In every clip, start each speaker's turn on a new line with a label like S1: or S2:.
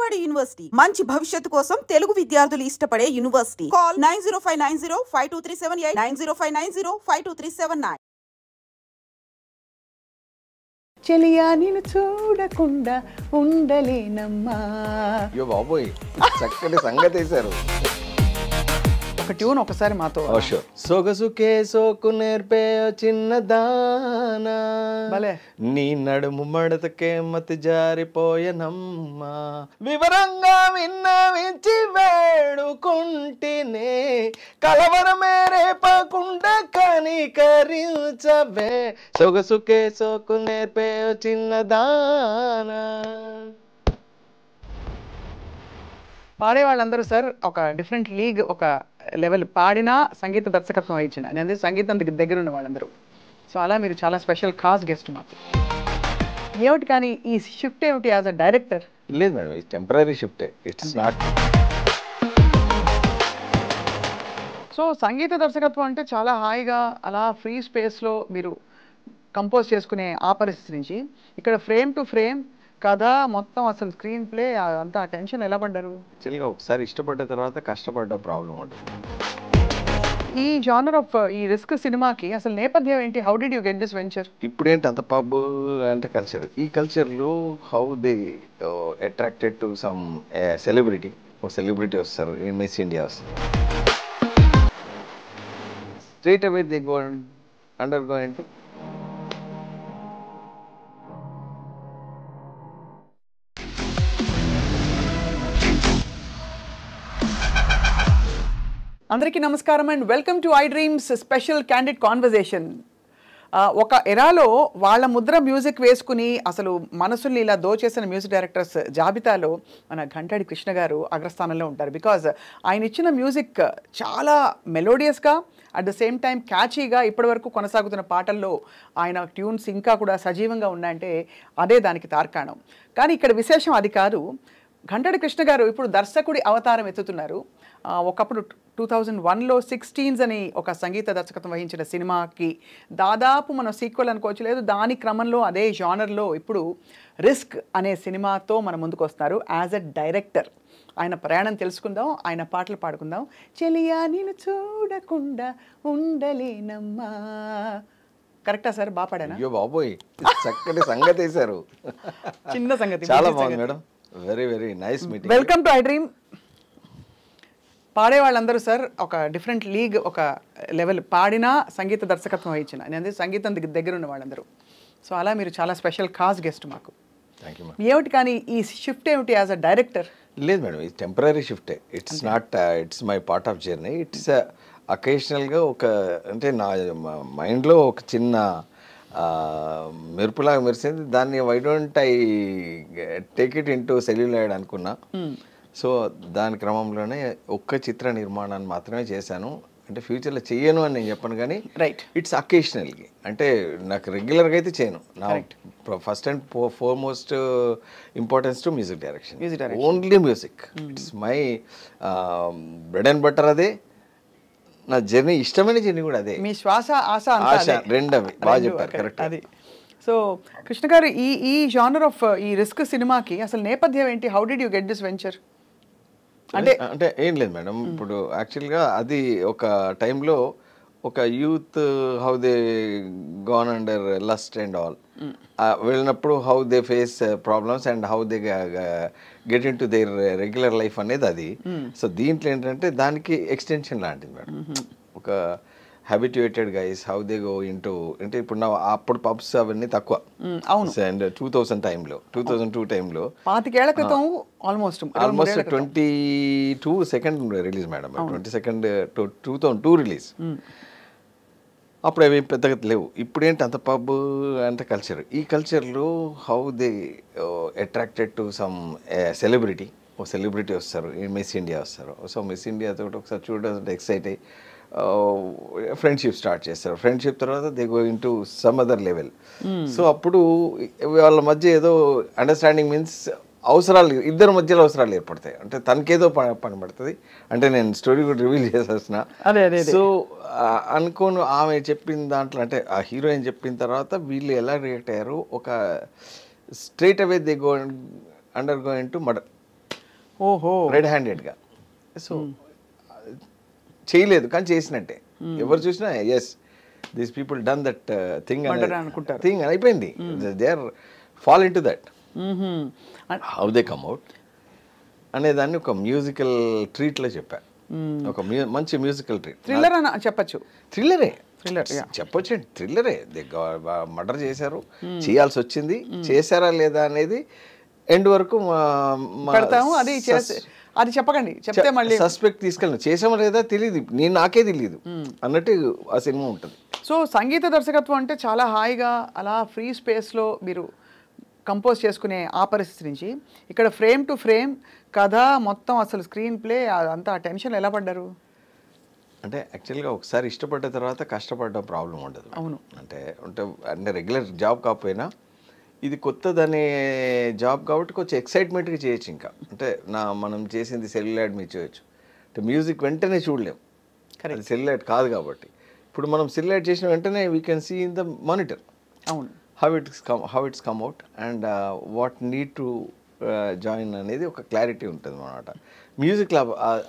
S1: Vijayawada university మంచి భవిష్యత్తు కోసం తెలుగు విద్యార్థులు ఇష్టపడే యూనివర్సిటీ. కాల్ 9059052378 9059052379.
S2: చెలియా నిన్ను చూడకుండా ఉండలేనమ్మా.
S3: అయ్యో బాబోయ్, చక్కటి సంగతి వేశారు.
S2: ఒక ట్యూన్ ఒకసారి మాతో.
S3: సొగసుకే సోకు నేర్పే చిన్నదానా, నీ నడుము మడతకే మతి జారిపోయనమ్మా, వివరంగా విన్నవించి వేడుకుంటేనే కలవరమే రేపకుండా కనికరించవే, సొగసుకే సోకు నేర్పే చిన్నదానా.
S2: పాడే వాళ్ళందరూ సార్ ఒక డిఫరెంట్ లీగ్, ఒక లెవెల్ పాడినా సంగీత దర్శకత్వం వహించిన నేను సంగీతం దగ్గర ఉన్న వాళ్ళందరూ. సో అలా మీరు చాలా స్పెషల్ ఖాస్ గెస్ట్ మాకు. ఏమిటి కానీ ఈ షిఫ్ట్ ఏమిటి యాజ్ అ డైరెక్టర్?
S3: లేదు మేడం, ఇది టెంపరీ షిఫ్టే, ఇట్స్ నాట్.
S2: సో సంగీత దర్శకత్వం అంటే చాలా హాయిగా అలా ఫ్రీ స్పేస్లో మీరు కంపోజ్ చేసుకునే ఆ పరిస్థితి నుంచి ఇక్కడ ఫ్రేమ్ టు ఫ్రేమ్ కథ మొత్తం అసలు స్క్రీన్ ప్లే అంతా టెన్షన్ ఎలా పడ్డారు?
S3: యాక్చువల్గా ఒకసారి ఇష్టపడ్డ తర్వాత కష్టపడ్డ ప్రాబ్లం ఉంటుంది.
S2: ఈ జానర్ ఆఫ్ ఈ రిస్క్ సినిమాకి అసలు నేపథ్యం ఏంటి? How did you get this venture?
S3: ఇప్పుడు ఏంటి అంత పబ్ అంటే కల్చర్, ఈ కల్చర్లో how they attracted to some celebrity. ఒక సెలబ్రిటీ వస్తారు, మిస్ ఇండియా వస్తారు, straight away they go under go అంటే
S2: అందరికీ నమస్కారం and welcome to I dreams special candid conversation. ఒక ఎరాలో వాళ్ళ ముద్ర మ్యూజిక్ వేసుకుని అసలు మనసుల్ని ఇలా దోచేసిన మ్యూజిక్ డైరెక్టర్స్ జాబితాలో మన ఘంటాడి కృష్ణ గారు అగ్రస్థానంలో ఉంటారు. బికాజ్ ఆయన ఇచ్చిన మ్యూజిక్ చాలా మెలోడియస్గా అట్ ద సేమ్ టైం క్యాచీగా ఇప్పటివరకు కొనసాగుతున్న పాటల్లో ఆయన ట్యూన్స్ ఇంకా కూడా సజీవంగా ఉన్నాయంటే అదే దానికి తార్కాణం. కానీ ఇక్కడ విశేషం అది కాదు. ఘంటాడి కృష్ణ గారు ఇప్పుడు దర్శకుడి అవతారం ఎత్తుతున్నారు. ఒకప్పుడు 2001లో 16 అని ఒక సంగీత దర్శకత్వం వహించిన సినిమాకి దాదాపు మనం సీక్వెల్ అనుకోవచ్చు, లేదు దాని క్రమంలో అదే జానర్లో ఇప్పుడు రిస్క్ అనే సినిమాతో మన ముందుకు వస్తున్నారు యాజ్ ఎ డైరెక్టర్. ఆయన ప్రయాణం తెలుసుకుందాం, ఆయన పాటలు పాడుకుందాం. చెలియా నిన్ను చూడకుండా ఉండలేనమ్మా. కరెక్టా సార్? బాగా పాడానా?
S3: అయ్యో బాబోయ్, చక్కటి సంగతి వేశారు.
S2: చిన్న సంగతి,
S3: చాలా బాగుంది madam. Very very nice meeting.
S2: Welcome to I dream. పాడే వాళ్ళందరూ సార్ ఒక డిఫరెంట్ లీగ్, ఒక లెవెల్ పాడినా సంగీత దర్శకత్వం వహించిన నేను సంగీతం దగ్గర ఉన్న వాళ్ళందరూ. సో అలా మీరు చాలా స్పెషల్ ఖాస్ గెస్ట్ మాకు.
S3: Thank you madam.
S2: ఏమిటి కానీ ఈ షిఫ్ట్ ఏమిటి యాజ్ అ డైరెక్టర్?
S3: లేదు మేడం, ఇది టెంపరీ షిఫ్టే, it's not, it's my part of journey. It's అకేషనల్గా ఒక అంటే నా మైండ్లో ఒక చిన్న మెరుపులాగా మెరిసింది. దాన్ని why don't I take it into celluloid అనుకున్నా. సో దాని క్రమంలోనే ఒక్క చిత్ర నిర్మాణాన్ని మాత్రమే చేశాను. అంటే ఫ్యూచర్లో చెయ్యను అని నేను చెప్పను, కానీ
S2: రైట్,
S3: ఇట్స్ అకేషనల్కి. అంటే నాకు రెగ్యులర్గా అయితే చేయను. నా first and foremost importance to music direction, only music. It's my bread and butter. అదే నా జర్నీ, ఇష్టమైన జర్నీ కూడా అదే.
S2: మీ శ్వాస ఆశ
S3: రెండు అవి. బాగా చెప్పారు, కరెక్ట్.
S2: అది. సో కృష్ణ గారు ఈ జానర్ ఆఫ్ ఈ రిస్క్ సినిమాకి అసలు నేపథ్యం ఏంటి? How did you get this venture?
S3: అంటే ఏం లేదు మేడం, ఇప్పుడు యాక్చువల్గా అది ఒక టైంలో ఒక youth how they gone under lust and all వెళ్ళినప్పుడు how they face problems and how they get into their regular life అనేది అది. సో దీంట్లో ఏంటంటే దానికి ఎక్స్టెన్షన్ లాంటిది మేడం. ఒక హ్యాబిట్యుయేటెడ్ guys how they go into, అంటే ఇప్పుడు నా అప్పుడు పబ్స్ అవన్నీ తక్కువ. అండ్ 2000 టైంలో, 2002 టైంలో,
S2: 25 ఏళ్ల క్రితం, almost
S3: 22 second release madam, 22 2002 release. అప్పుడు అవి పెద్దగా లేవు. ఇప్పుడు ఏంటి అంత పబ్ అంటే కల్చర్, ఈ కల్చర్లో how they attracted to some celebrity. ఒక సెలబ్రిటీ వస్తారు, మిస్ ఇండియా వస్తారు. సో మిస్ ఇండియా తోటి ఒకసారి చూడడం ఎక్సైట్ అయ్యి ఫ్రెండ్షిప్ స్టార్ట్ చేస్తారు. ఫ్రెండ్షిప్ తర్వాత they go in to some other level. So అప్పుడు వాళ్ళ మధ్య ఏదో అండర్స్టాండింగ్ మీన్స్ అవసరాలు, ఇద్దరి మధ్యలో అవసరాలు ఏర్పడతాయి. అంటే తనకేదో పని పడుతుంది. అంటే నేను స్టోరీ కూడా రివీల్ చేసేసిన. సో అనుకోను ఆమె చెప్పిన దాంట్లో, అంటే ఆ హీరోయిన్ చెప్పిన తర్వాత వీళ్ళు ఎలా రియాక్ట్ అయ్యారు, ఒక straight away they go undergo into murder.
S2: ఓహో.
S3: రెడ్ హ్యాండెడ్గా. సో చేయలేదు కానీ చేసినట్టే. ఎవరు చూసినా as these people done that thing
S2: అనుకుంటారు.
S3: థింగ్ అయిపోయింది. They are fall into that. How they come out అనేదాన్ని ఒక మ్యూజికల్ ట్రీట్లో చెప్పా. ఒక మంచి మ్యూజికల్ ట్రీట్.
S2: థ్రిల్లర్ అని చెప్పచ్చు.
S3: థ్రిల్లరే
S2: థ్రిల్లర్
S3: చెప్పొచ్చండి. థ్రిల్లరే. మర్డర్ చేశారు, చేయాల్సి వచ్చింది, చేశారా లేదా అనేది ఎండ్ వరకు
S2: పెడతాము. అది చెప్పకండి, చెప్తే మళ్ళీ
S3: సస్పెక్ట్ తీసుకెళ్ళను. చేసామా లేదా తెలియదు, నాకే తెలియదు అన్నట్టు ఆ సినిమా ఉంటుంది.
S2: సో సంగీత దర్శకత్వం అంటే చాలా హాయిగా అలా ఫ్రీ స్పేస్లో మీరు కంపోజ్ చేసుకునే ఆ పరిస్థితి నుంచి ఇక్కడ ఫ్రేమ్ టు ఫ్రేమ్ కథ మొత్తం అసలు స్క్రీన్ ప్లే అంతా ఆ టెన్షన్ ఎలా పడ్డారు?
S3: అంటే యాక్చువల్గా ఒకసారి ఇష్టపడ్డ తర్వాత కష్టపడడం ప్రాబ్లం ఉండదు.
S2: అవును.
S3: అంటే రెగ్యులర్ జాబ్ కాకపోయినా ఇది కొత్తదనే జాబ్ కాబట్టి కొంచెం ఎక్సైట్మెంట్గా చేయొచ్చు. ఇంకా అంటే మనం చేసింది సెల్యులాయిడ్ మీద చేయొచ్చు. అంటే మ్యూజిక్ వెంటనే చూడలేం, అది సెల్యులాయిడ్ కాదు కాబట్టి. ఇప్పుడు మనం సెల్యులాయిడ్ చేసిన వెంటనే we can see in the monitor.
S2: అవును.
S3: how it's come out and what need to join అనేది ఒక క్లారిటీ ఉంటుంది అన్నమాట. మ్యూజిక్లో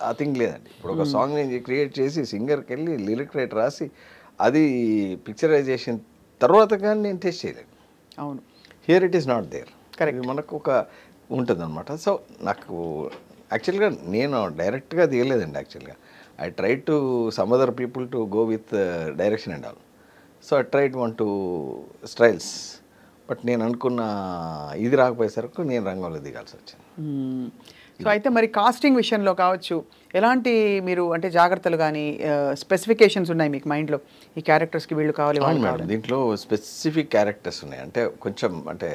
S3: ఆ థింగ్ లేదండి. ఇప్పుడు ఒక సాంగ్ నేను క్రియేట్ చేసి సింగర్కి వెళ్ళి లిరిక్ రైట్ రాసి అది పిక్చరైజేషన్ తర్వాత కానీ నేను టెస్ట్ చేయలేను.
S2: అవును.
S3: Here it is not there. Correct. మనకు ఒక ఉంటుంది అనమాట. సో నాకు యాక్చువల్గా నేను డైరెక్ట్గా తీయలేదండి. యాక్చువల్గా I try to some other people to go with direction and all. So I tried 1-2 styles. But నేను అనుకున్న ఇది రాకపోయేసరికి నేను రంగంలో దిగాల్సి వచ్చింది.
S2: సో అయితే మరి కాస్టింగ్ విషయంలో కావచ్చు ఎలాంటి మీరు అంటే జాగ్రత్తలు కానీ స్పెసిఫికేషన్స్ ఉన్నాయి మీకు మైండ్లో? ఈ క్యారెక్టర్స్కి వీళ్ళు కావాలి వాళ్ళు
S3: మేడం. దీంట్లో స్పెసిఫిక్ క్యారెక్టర్స్ ఉన్నాయి. అంటే కొంచెం అంటే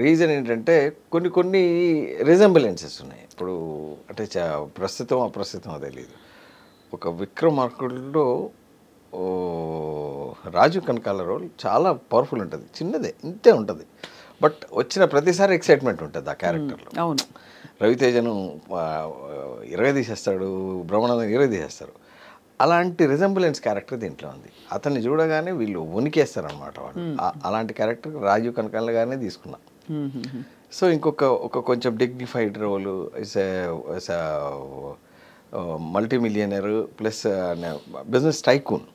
S3: రీజన్ ఏంటంటే కొన్ని రిజంబులెన్సెస్ ఉన్నాయి. ఇప్పుడు అంటే ప్రస్తుతం అప్రస్తుతం తెలియదు. ఒక విక్రమార్కుడులో రాజు కనకాల రోల్ చాలా పవర్ఫుల్ ఉంటుంది. చిన్నదే ఇంతే ఉంటుంది, బట్ వచ్చిన ప్రతిసారి ఎక్సైట్మెంట్ ఉంటుంది ఆ క్యారెక్టర్లో.
S2: అవును.
S3: రవితేజను ఇరగదీసేస్తాడు, బ్రహ్మానందం ఇరగదీసేస్తారు. అలాంటి రిజంబులెన్స్ క్యారెక్టర్ దీంట్లో ఉంది. అతన్ని చూడగానే వీళ్ళు వణికేస్తారనమాట వాళ్ళు. అలాంటి క్యారెక్టర్ రాజీవ్ కనకాలగానే తీసుకున్నా. సో ఇంకొక కొంచెం dignified role is multi millionaire plus business tycoon.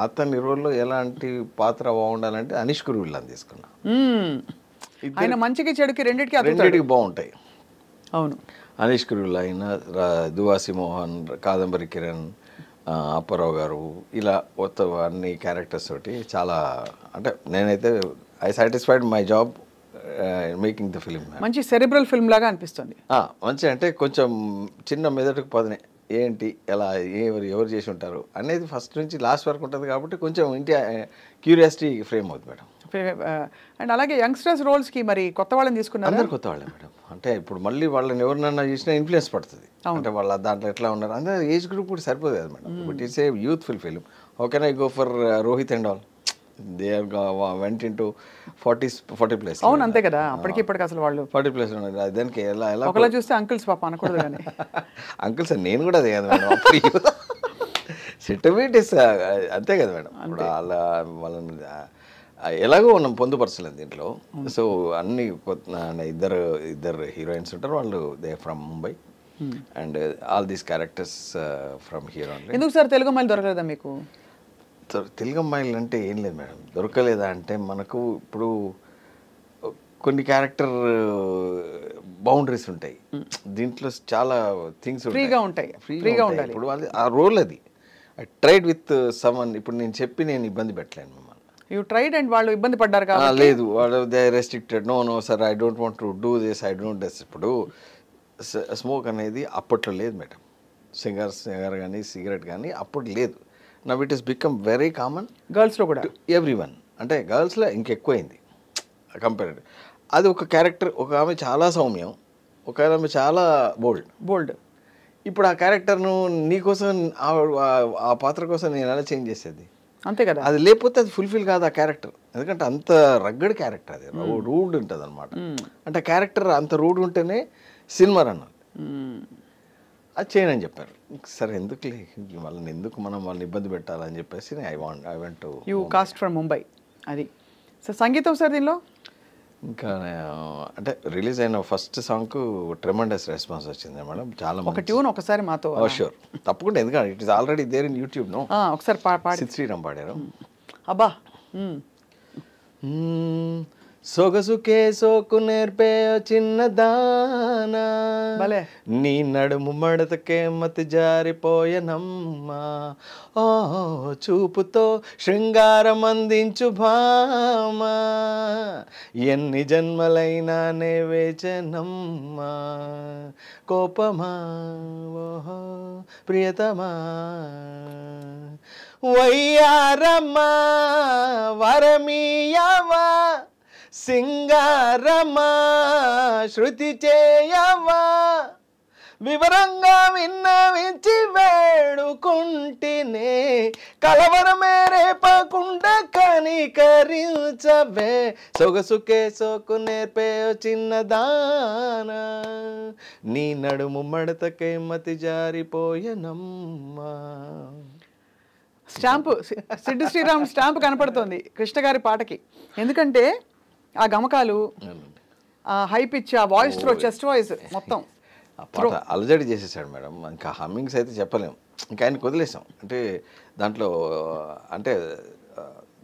S3: అతని రోల్లో ఎలాంటి పాత్ర బాగుండాలంటే అనీష్ కురువిల్లాని తీసుకున్నా.
S2: ఆయన మంచికి చెడుకి రెండింటికి
S3: బాగుంటాయి.
S2: అవును.
S3: అనీష్ కురువిల్లా అయినా, దువాసి మోహన్, కాదంబరి కిరణ్, అప్పారావు గారు, ఇలా అన్ని క్యారెక్టర్స్ తోటి చాలా అంటే నేనైతే I satisfied my job making the film.
S2: మంచి సెరిబ్రల్ ఫిల్మ్ లాగా అనిపిస్తుంది.
S3: మంచి అంటే కొంచెం చిన్న మెదడుకు పదనే ఏంటి ఎలా ఎవరు చేసి ఉంటారు అనేది ఫస్ట్ నుంచి లాస్ట్ వరకు ఉంటుంది కాబట్టి కొంచెం ఇంటి క్యూరియాసిటీ ఫ్రేమ్ అవుతుంది మేడం.
S2: అండ్ అలాగే యంగ్స్టర్స్ రోల్స్కి మరి కొత్త వాళ్ళని తీసుకున్నారు.
S3: అందరు కొత్త వాళ్ళే మేడం. అంటే ఇప్పుడు మళ్ళీ వాళ్ళని ఎవరినన్నా చేసినా ఇన్ఫ్లుయెన్స్ పడుతుంది. అంటే వాళ్ళ దాంట్లో ఎట్లా ఉన్నారు అందరూ ఏజ్ గ్రూప్ కూడా సరిపోదు కదా madam. But it's a youthful film. How can I go for Rohit and all? They వెంట ఇంటూ 40+.
S2: అవును, అంతే కదా. అప్పటికి ఇప్పటికి అసలు వాళ్ళు
S3: 40+ ఉన్నది. దానికి ఎలా
S2: ఒకలా చూస్తే అంకుల్స్ పాప అనకూడదు కానీ
S3: అంకుల్స్ నేను కూడా అదే కదా మేడం. సెటిల్మెంట్ అంతే కదా మేడం. ఇప్పుడు వాళ్ళని ఎలాగో మనం పొందుపరచలేదు దీంట్లో. సో అన్ని ఇద్దరు హీరోయిన్స్ ఉంటారు. వాళ్ళు they from Mumbai and all these characters from hero.
S2: ఎందుకు సార్ తెలుగు అమ్మాయిలు దొరకలేదా మీకు?
S3: తెలుగు అమ్మాయిలు అంటే ఏం లేదు మేడం. దొరకలేదా అంటే మనకు ఇప్పుడు కొన్ని క్యారెక్టర్ బౌండరీస్ ఉంటాయి. దీంట్లో చాలా థింగ్స్
S2: ఫ్రీగా ఉంటాయి. ఫ్రీగా ఉండాలి.
S3: ఇప్పుడు ఆ రోల్ అది ఐ ట్రైడ్ విత్ సమ్వన్. ఇప్పుడు నేను చెప్పి నేను ఇబ్బంది పెట్టలేను మిమ్మల్ని.
S2: యూ ట్రైడ్ అండ్ వాళ్ళు ఇబ్బంది పడ్డారు కాబట్టి
S3: లేదు, వాళ్ళు they restricted. No sir I don't want to do this, I don't does. ఇప్పుడు స్మోక్ అనేది అప్పట్లో లేదు మేడం. సిగర్ కానీ సిగరెట్ కానీ అప్పుడు లేదు. Now it is become very common
S2: గర్ల్స్లో కూడా,
S3: ఎవ్రీ వన్. అంటే గర్ల్స్లో ఇంకెక్కువైంది కంపేర్డ్. అది ఒక క్యారెక్టర్. ఒక ఆమె చాలా సౌమ్యం, ఒక ఆమె చాలా బోల్డ్. ఇప్పుడు ఆ క్యారెక్టర్ను నీకోసం ఆ పాత్ర కోసం నేను ఎలా చేంజ్ చేసేది?
S2: అంతే కదా.
S3: అది లేకపోతే అది ఫుల్ఫిల్ కాదు ఆ క్యారెక్టర్. ఎందుకంటే అంత రగ్గడ్ క్యారెక్టర్, అది రూడ్ ఉంటుంది అనమాట. అంటే క్యారెక్టర్ అంత రూడ్ ఉంటేనే సినిమా అన్నది. అది చేయనని చెప్పారు. సరే ఎందుకు వాళ్ళని వాళ్ళని ఇబ్బంది పెట్టాలని చెప్పేసి I want to
S2: you cast from Mumbai. అది సో సంగీతం సార్ దీనిలో
S3: ఇంకా అంటే రిలీజ్ అయిన ఫస్ట్ సాంగ్కు ట్రెమండస్ రెస్పాన్స్ వచ్చింది మేడం. చాలా
S2: ఒక ట్యూన్ ఒకసారి మాతో
S3: షూర్ తప్పకుండా, ఎందుకంటే it is already there in YouTube. No
S2: ఒకసారి పాడి
S3: శ్రీరామ్ పాడారు.
S2: అబ్బా
S3: సొగసుకే సోకు నేర్పే చిన్నదానా
S2: భలే
S3: నీ నడుము మడతకే మతి జారిపోయనమ్మా ఓ చూపుతో శృంగారం అందించు భామా ఎన్ని జన్మలైనా నే వేచనమ్మా కోపమా ఓహో ప్రియతమా వయ్యారమ్మా వరమీయవా సింగారమా శృతి చేయవా వివరంగా విన్నవించి వేడుకుంటేనే కలవరమే రేపకుండా కనికరించవే సొగసుకే సోకు నేర్పే చిన్నదానా నీ నడుము మడతకే మతి జారిపోయనమ్మా.
S2: స్టాంపు సిడ్డు శ్రీరామ్ స్టాంపు కనపడుతోంది కృష్ణ గారి పాటకి. ఎందుకంటే ఆ గమకాలు, ఆ హై పిచ్, ఆ వాయిస్ త్రో, చెస్ట్ వాయిస్ మొత్తం
S3: ఆ పాట అలజడి చేసేసాడు మేడం. ఇంకా హమ్మింగ్స్ అయితే చెప్పలేము, ఇంకా ఆయనకు వదిలేసాం. అంటే దాంట్లో అంటే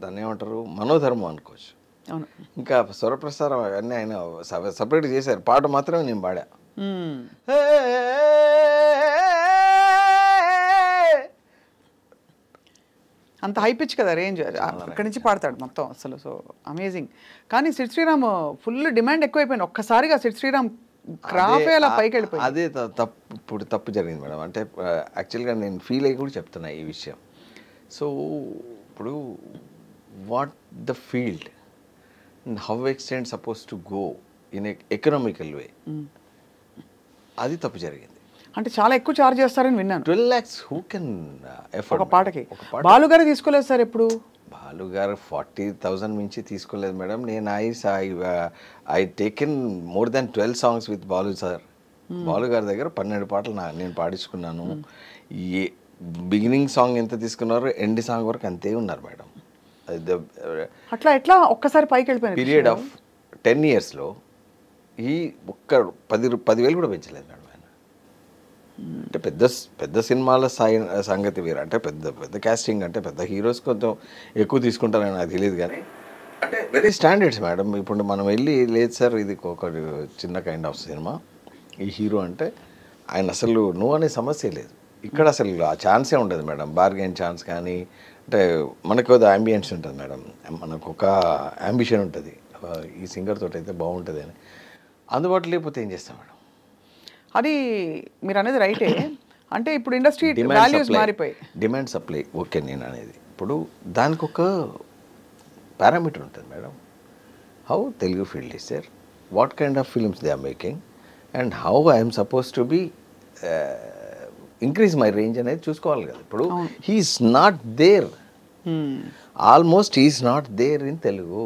S3: దాన్ని ఏమంటారు మనోధర్మం అనుకోవచ్చు.
S2: అవును.
S3: ఇంకా స్వరప్రసారం అన్నీ ఆయన సపరేట్ చేశారు, పాట మాత్రమే నేను పాడా.
S2: అంత హై పిచ్ కదా రేంజ్, అక్కడి నుంచి పాడతాడు మొత్తం అసలు. So amazing. కానీ సిడ్ శ్రీరామ్ ఫుల్ డిమాండ్ ఎక్కువైపోయింది ఒక్కసారిగా. సిడ్ శ్రీరామ్ క్రాఫే అలా పైకి వెళ్ళిపోయింది.
S3: అదే ఇప్పుడు తప్పు జరిగింది మేడం. అంటే యాక్చువల్గా నేను ఫీల్ అయ్యి కూడా చెప్తున్నా ఈ విషయం. సో ఇప్పుడు what the field and how extend suppose to go in economical way, అది తప్పు జరిగింది.
S2: అంటే చాలా ఎక్కువ చార్జ్ చేస్తారని విన్నాను.
S3: 12 lakhs హూ కెన్ ఎఫర్ట్
S2: ఒక పాటకి. బాలు గారు తీసుకోలేదు సార్ ఎప్పుడు?
S3: బాలు గారు 40,000 మించి తీసుకోలేదు మేడం. నేను I taken more than 12 songs with Balu sir. Balu గారి దగ్గర 12 పాటలు నేను పాడించుకున్నాను. ఏ బిగినింగ్ సాంగ్ ఎంత తీసుకున్నారో ఎండ్ సాంగ్ వరకు అంతే ఉన్నారు మేడం.
S2: అట్లా ఎట్లా ఒక్కసారి పైకి వెళ్ళిపోయింది?
S3: పీరియడ్ ఆఫ్ 10 yearsలో ఈ ఒక్క 10,000 కూడా పెంచలేదు మేడం. అంటే పెద్ద సినిమాల సంగతి వేరు. అంటే పెద్ద కాస్టింగ్, అంటే పెద్ద హీరోస్ కొంచెం ఎక్కువ తీసుకుంటారని నాకు తెలియదు. కానీ అంటే వెరీ స్టాండర్డ్స్ మేడం. ఇప్పుడు మనం వెళ్ళి లేదు సార్ ఇది ఒక చిన్న కైండ్ ఆఫ్ సినిమా, ఈ హీరో అంటే ఆయన అసలు నువ్వు అనే సమస్య లేదు. ఇక్కడ అసలు ఆ ఛాన్సే ఉండదు మేడం. బార్గెన్ ఛాన్స్ కానీ, అంటే మనకు ఒక అంబియన్స్ ఉంటుంది మేడం, మనకు ఒక అంబిషన్ ఉంటుంది ఈ సింగర్ తోటి అయితే బాగుంటుంది అని. అందుబాటులో లేకపోతే ఏం చేస్తాం మేడం?
S2: అది మీరు అనేది రైటే. అంటే ఇప్పుడు ఇండస్ట్రీ వాల్యూస్ మారిపోయి
S3: డిమాండ్ సప్లై ఓకే నేను అనేది. ఇప్పుడు దానికి ఒక పారామీటర్ ఉంటుంది madam. How Telugu field is there, what kind of films they are making and how I'm suppose to be increase my range అనేది చూసుకోవాలి కదా. ఇప్పుడు he's not there, almost he's not there in Telugu.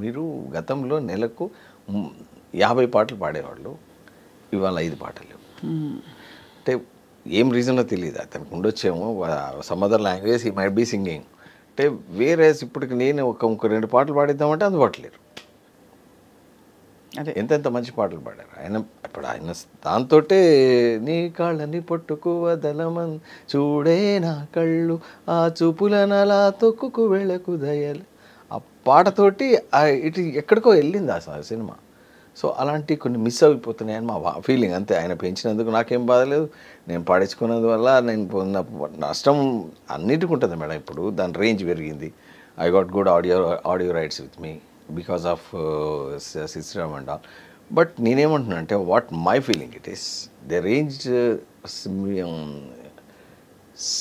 S3: మీరు గతంలో నెలకు 50 పాటలు పాడేవాళ్ళు, ఇవాళ 5 పాటలు. అంటే ఏం రీజనో తెలియదు, అతనికి ఉండొచ్చేమో some other language he might be singing. అంటే వేరే ఇప్పటికి నేను ఒక 2 పాటలు పాడిద్దామంటే అందుబాటులేరు.
S2: అదే
S3: ఎంత మంచి పాటలు పాడారు ఆయన. ఇప్పుడు ఆయన దాంతో నీ కాళ్ళని పట్టుకు వదలమన్ చూడే నా కళ్ళు ఆ చూపులనలా తొక్కుకు వెళ్ళకు దయలు, ఆ పాటతోటి ఇటు ఎక్కడికో వెళ్ళింది ఆ సినిమా. సో అలాంటి కొన్ని మిస్ అయిపోతున్నాయని మా ఫీలింగ్ అంతే. ఆయన పెంచినందుకు నాకేం బాధలేదు, నేను పాడించుకున్నందువల్ల నేను పొందిన నష్టం అన్నిటికీ ఉంటుంది మేడం. ఇప్పుడు దాని రేంజ్ పెరిగింది. I got good audio rights with me because of system and all. But నేనేమంటున్నా అంటే what my feeling it is the range,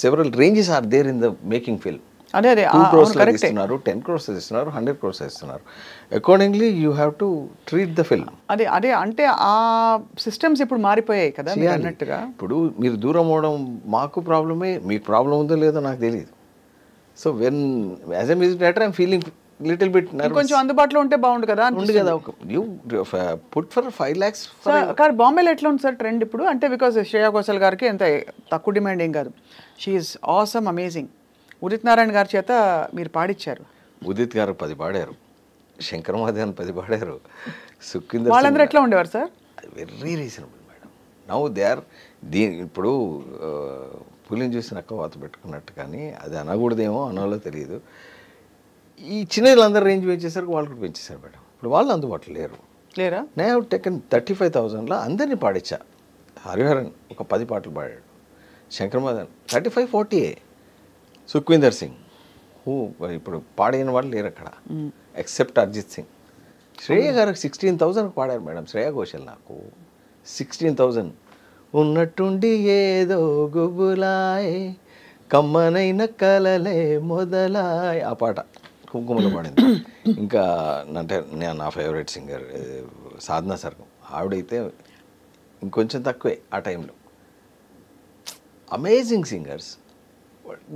S3: several ranges are there in the making film.
S2: అదే అదే
S3: 2 crores ఇస్తున్నారు, 10 crores ఇస్తున్నారు, 100 crores ఇస్తున్నారు. Accordingly you have to treat the film.
S2: అదే అదే అంటే ఆ సిస్టమ్స్ ఇప్పుడు మారిపోయాయి కదా మీరు అన్నట్టుగా.
S3: ఇప్పుడు మీరు దూరం అవడం మాకు ప్రాబ్లమే, మీకు ప్రాబ్లం ఉందో లేదో నాకు తెలియదు. So when as a music director I'm feeling little bit
S2: కొంచెం అందుబాటులో ఉంటే బాగుండు కదా.
S3: ఉంది కదా, యూ పుట్ ఫర్ 5 lakhs.
S2: కానీ బాంబేలో ఎట్లా ఉంది సార్ ట్రెండ్ ఇప్పుడు? అంటే బికాస్ శ్రేయా ఘోషల్ గారికి ఎంత తక్కువ డిమాండ్ ఏం కాదు, she's awesome amazing. Udit Narayan గారి చేత మీరు పాడిచ్చారు.
S3: ఉదిత్ గారు 10 పాడారు, శంకర్ మహాదేవన్ 10 పాడారు, సుఖ్వీందర్
S2: వాళ్ళందరూ ఎట్లా ఉండేవారు sir?
S3: Very reasonable madam. Now they are ఇప్పుడు పులిని చూసి నక్క వాత పెట్టుకున్నట్టు, కానీ అది అనకూడదేమో అనాలో తెలియదు. ఈ చిన్నలందరూ రేంజ్ పెంచేసరికి వాళ్ళు కూడా పెంచేశారు మేడం. ఇప్పుడు వాళ్ళు అందుబాటులో లేరా? నేను టెకన్ 35,000లో అందరినీ పాడించా. హరిహరన్ ఒక 10 పాటలు పాడాడు, శంకర్ మహాదేవన్ 35-40, సుఖ్వీందర్ సింగ్ ఇప్పుడు పాడిన వాళ్ళు లేరు అక్కడ ఎక్సెప్ట్ అరిజిత్ సింగ్. శ్రేయ గారికి 16,000 పాడారు మేడం. శ్రేయ ఘోషల్ నాకు 16,000. ఉన్నట్టుండి ఏదో గుబులాయ్ కమ్మనైన కలలే మొదలాయ్, ఆ పాట కుంకుమలో పాడింది. ఇంకా అంటే నేను నా ఫేవరెట్ సింగర్ సాధనా సర్గం, ఆవిడైతే ఇంకొంచెం తక్కువే ఆ టైంలో. Amazing singers.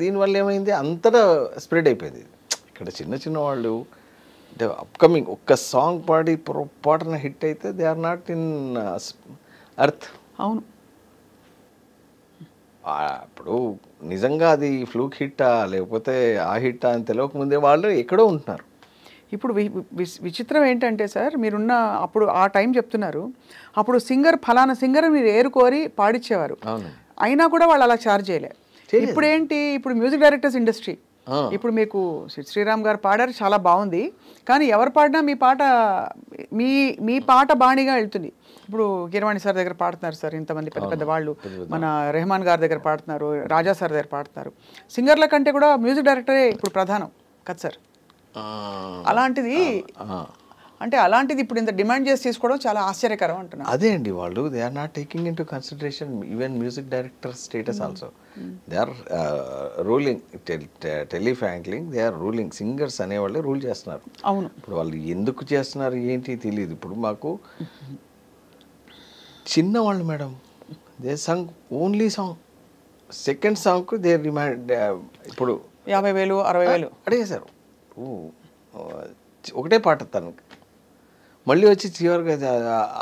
S3: దీనివల్ల ఏమైంది, అంతటా స్ప్రెడ్ అయిపోయింది. ఇక్కడ చిన్న చిన్న వాళ్ళు అంటే అప్కమింగ్ ఒక్క సాంగ్ పాడి పొరపాటున హిట్ అయితే they are not in earth.
S2: అవును.
S3: ఇప్పుడు నిజంగా అది ఫ్లూక్ హిట్టా లేకపోతే ఆ హిట్టా అని తెలియకముందే వాళ్ళు ఎక్కడో ఉంటున్నారు.
S2: ఇప్పుడు విచిత్రం ఏంటంటే సార్, మీరున్న అప్పుడు ఆ టైం చెప్తున్నారు, అప్పుడు ఫలానా సింగర్ మీరు ఏరుకోరి పాడిచ్చేవారు, అయినా కూడా వాళ్ళు అలా ఛార్జ్ చేయలే. ఇప్పుడు ఏంటి, ఇప్పుడు మ్యూజిక్ డైరెక్టర్స్ ఇండస్ట్రీ. ఇప్పుడు మీకు శ్రీరామ్ గారు పాడారు, చాలా బాగుంది, కానీ ఎవరు పాడినా మీ పాట బాణిగా వెళ్తుంది. ఇప్పుడు కిరవాణి సార్ దగ్గర పాడుతున్నారు సార్ ఇంతమంది పెద్ద పెద్ద వాళ్ళు, మన రెహమాన్ గారి దగ్గర పాడుతున్నారు, రాజా సార్ దగ్గర పాడుతున్నారు. సింగర్ల కంటే కూడా మ్యూజిక్ డైరెక్టరే ఇప్పుడు ప్రధానం కదా సార్. అలాంటిది ఇప్పుడు ఇంత డిమాండ్ చేసి తీసుకోవడం చాలా ఆశ్చర్యకరం అంటున్నారు.
S3: అదే అండి, వాళ్ళు they are not taking into consideration even music director status also. They are ruling, టెలిఫ్రాంక్లింగ్ దే ఆర్ రూలింగ్. సింగర్స్ అనేవాళ్ళు రూల్ చేస్తున్నారు.
S2: అవును.
S3: ఇప్పుడు వాళ్ళు ఎందుకు చేస్తున్నారు ఏంటి తెలియదు. ఇప్పుడు మాకు చిన్నవాళ్ళు madam, they sung only song, second సాంగ్కు దే డిమాండ్ ఇప్పుడు
S2: 50,000 60,000
S3: అడిగేశారు. ఒకటే పాట తనకు మళ్ళీ వచ్చి చివరిగా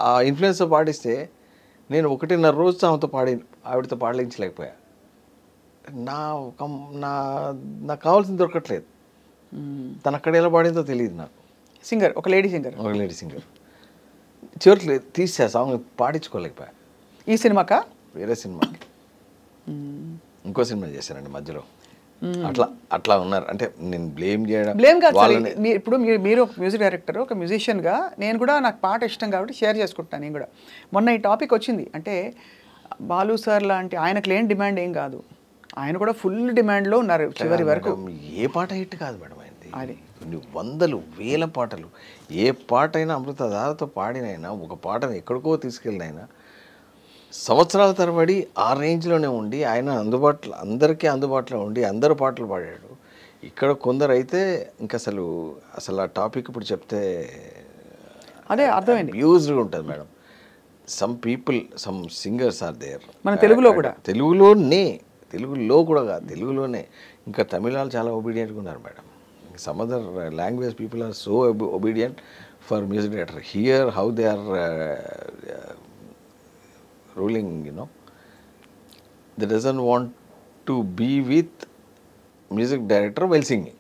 S3: ఆ ఇన్ఫ్లుయెన్స్తో పాడిస్తే నేను 1.5 రోజు ఆమెతో ఆవిడతో పాడలేకపోయా. నాకు కావాల్సింది దొరకట్లేదు. తను అక్కడ ఎలా పాడిందో తెలియదు నాకు.
S2: సింగర్ ఒక లేడీ సింగర్
S3: చివరికి తీసా సాంగ్ పాడించుకోలేకపోయా.
S2: ఈ సినిమాకా?
S3: వేరే సినిమాకి, ఇంకో సినిమా చేశానండి మధ్యలో. అట్లా ఉన్నారు. అంటే నేను బ్లేమ్
S2: కాదు. ఇప్పుడు మీరు ఒక మ్యూజిక్ డైరెక్టర్, ఒక మ్యూజిషియన్గా నేను కూడా నాకు పాట ఇష్టం కాబట్టి షేర్ చేసుకుంటాను. నేను కూడా మొన్న ఈ టాపిక్ వచ్చింది, అంటే బాలు సార్ లాంటి ఆయనకు లేని డిమాండ్ ఏం కాదు, ఆయన కూడా ఫుల్ డిమాండ్లో ఉన్నారు చివరి వరకు.
S3: ఏ పాట హిట్ కాదు మేడం అయింది, అది కొన్ని వందలు వేల పాటలు. ఏ పాట అయినా అమృతధారతో పాడినైనా, ఒక పాటను ఎక్కడికో తీసుకెళ్ళినైనా సంవత్సరాల తరబడి ఆ రేంజ్లోనే ఉండి ఆయన అందరికీ అందుబాటులో ఉండి అందరు పాటలు పాడాడు. ఇక్కడ కొందరు అయితే ఇంకా అసలు ఆ టాపిక్ ఇప్పుడు చెప్తే
S2: అదే అర్థమైంది,
S3: యూజ్డ్గా ఉంటుంది madam. Some people, some singers are there
S2: మన తెలుగులో కూడా,
S3: తెలుగులో కూడా కాదు, తెలుగులోనే. ఇంకా తమిళాలు చాలా ఒబీడియంట్గా ఉన్నారు madam. Some other language people are so obedient for music director. Here how they are ruling, they doesn't want to be with music director while singing.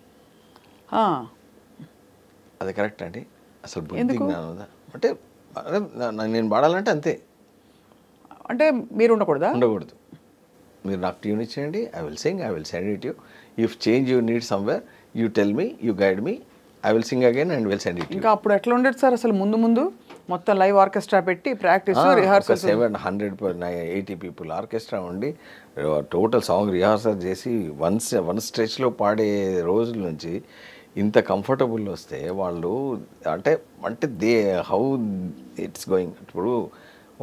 S3: అది కరెక్ట్ అండి. అసలు బుద్ధి జ్ఞానం ఉందా అంటే నేను పాడాలంటే అంతే,
S2: అంటే మీరు ఉండకూడదు.
S3: మీరు నాకు ట్యూన్ ఇచ్చేయండి, I will sing, I will send it you. If change you need somewhere you tell me, you guide me, I will sing again and will send it.
S2: ఇంకా అప్పుడు ఎట్లా ఉండేది సార్ అసలు? ముందు మొత్తం లైవ్ ఆర్కెస్ట్రా పెట్టి practice rehearsal,
S3: 780 people orchestra ఉండి total song rehearsal చేసి వన్ స్ట్రెచ్లో పాడే రోజుల నుంచి ఇంత కంఫర్టబుల్ వస్తే వాళ్ళు అంటే హౌ ఇట్స్ గోయింగ్. ఇప్పుడు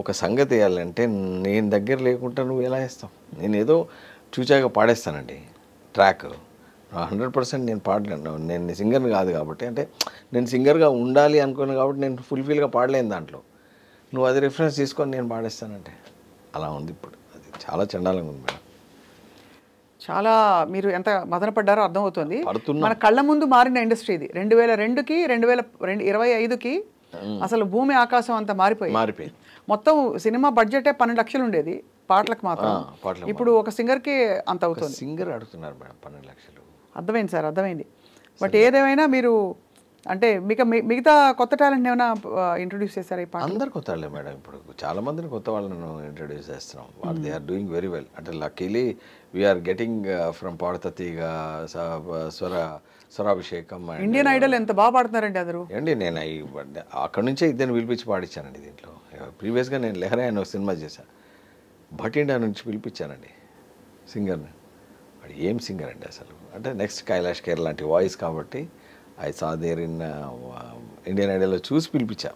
S3: ఒక సంగతి వేయాలంటే నేను దగ్గర లేకుండా నువ్వు ఎలా వేస్తావు? నేను ఏదో చూచాగా పాడేస్తానండి ట్రాక్. 100% నేను పాడలేను, నేను సింగర్ని కాదు కాబట్టి. అంటే నేను సింగర్గా ఉండాలి అనుకున్నాను కాబట్టి నేను ఫుల్ఫిల్గా పాడలేను దాంట్లో. నువ్వు అది రిఫరెన్స్ తీసుకొని నేను పాడేస్తానంటే అలా ఉంది ఇప్పుడు. అది చాలా చండాలంగా ఉంది మేడం.
S2: చాలా మీరు ఎంత మదన పడ్డారో అర్థమవుతుంది. మన కళ్ళ ముందు మారిన ఇండస్ట్రీ ఇది. 2002కి 2025కి అసలు భూమి ఆకాశం అంతా మారిపోయింది. మొత్తం సినిమా బడ్జెటే 12 లక్షలు ఉండేది పాటలకు మాత్రం. ఇప్పుడు ఒక సింగర్కి అంత అవుతుంది.
S3: సింగర్ అడుగుతున్నారు మేడం 12 లక్షలు.
S2: అర్థమైంది సార్, అర్థమైంది. బట్ ఏదేమైనా మీరు అంటే మిగతా కొత్త టాలెంట్ ఏమైనా ఇంట్రొడ్యూస్ చేశారా ఈ పాట?
S3: అందరు కొత్త వాళ్ళే మేడం. ఇప్పుడు చాలా మందిని కొత్త వాళ్ళను ఇంట్రడ్యూస్ చేస్తున్నాం. వాళ్ళు they are doing very well. అంటే లక్కీలీ వీఆర్ గెటింగ్ ఫ్రమ్ పాడతీగా స్వరాభిషేకం.
S2: ఇండియన్ ఐడల్ ఎంత బాగా పాడుతున్నారండి అందరూ.
S3: అండి నేను అక్కడ నుంచే ఇద్దరిని పిలిపించి పాడించానండి. దీంట్లో ప్రీవియస్గా నేను లెహరే అని ఒక సినిమా చేశాను. భటిండా నుంచి పిలిపించానండి సింగర్ని. వాడు ఏం సింగర్ అండి అసలు. అంటే నెక్స్ట్ కైలాష్ ఖేర్ లాంటి వాయిస్ కాబట్టి I saw there in Indian ఐడల్లో చూసి పిలిపించా.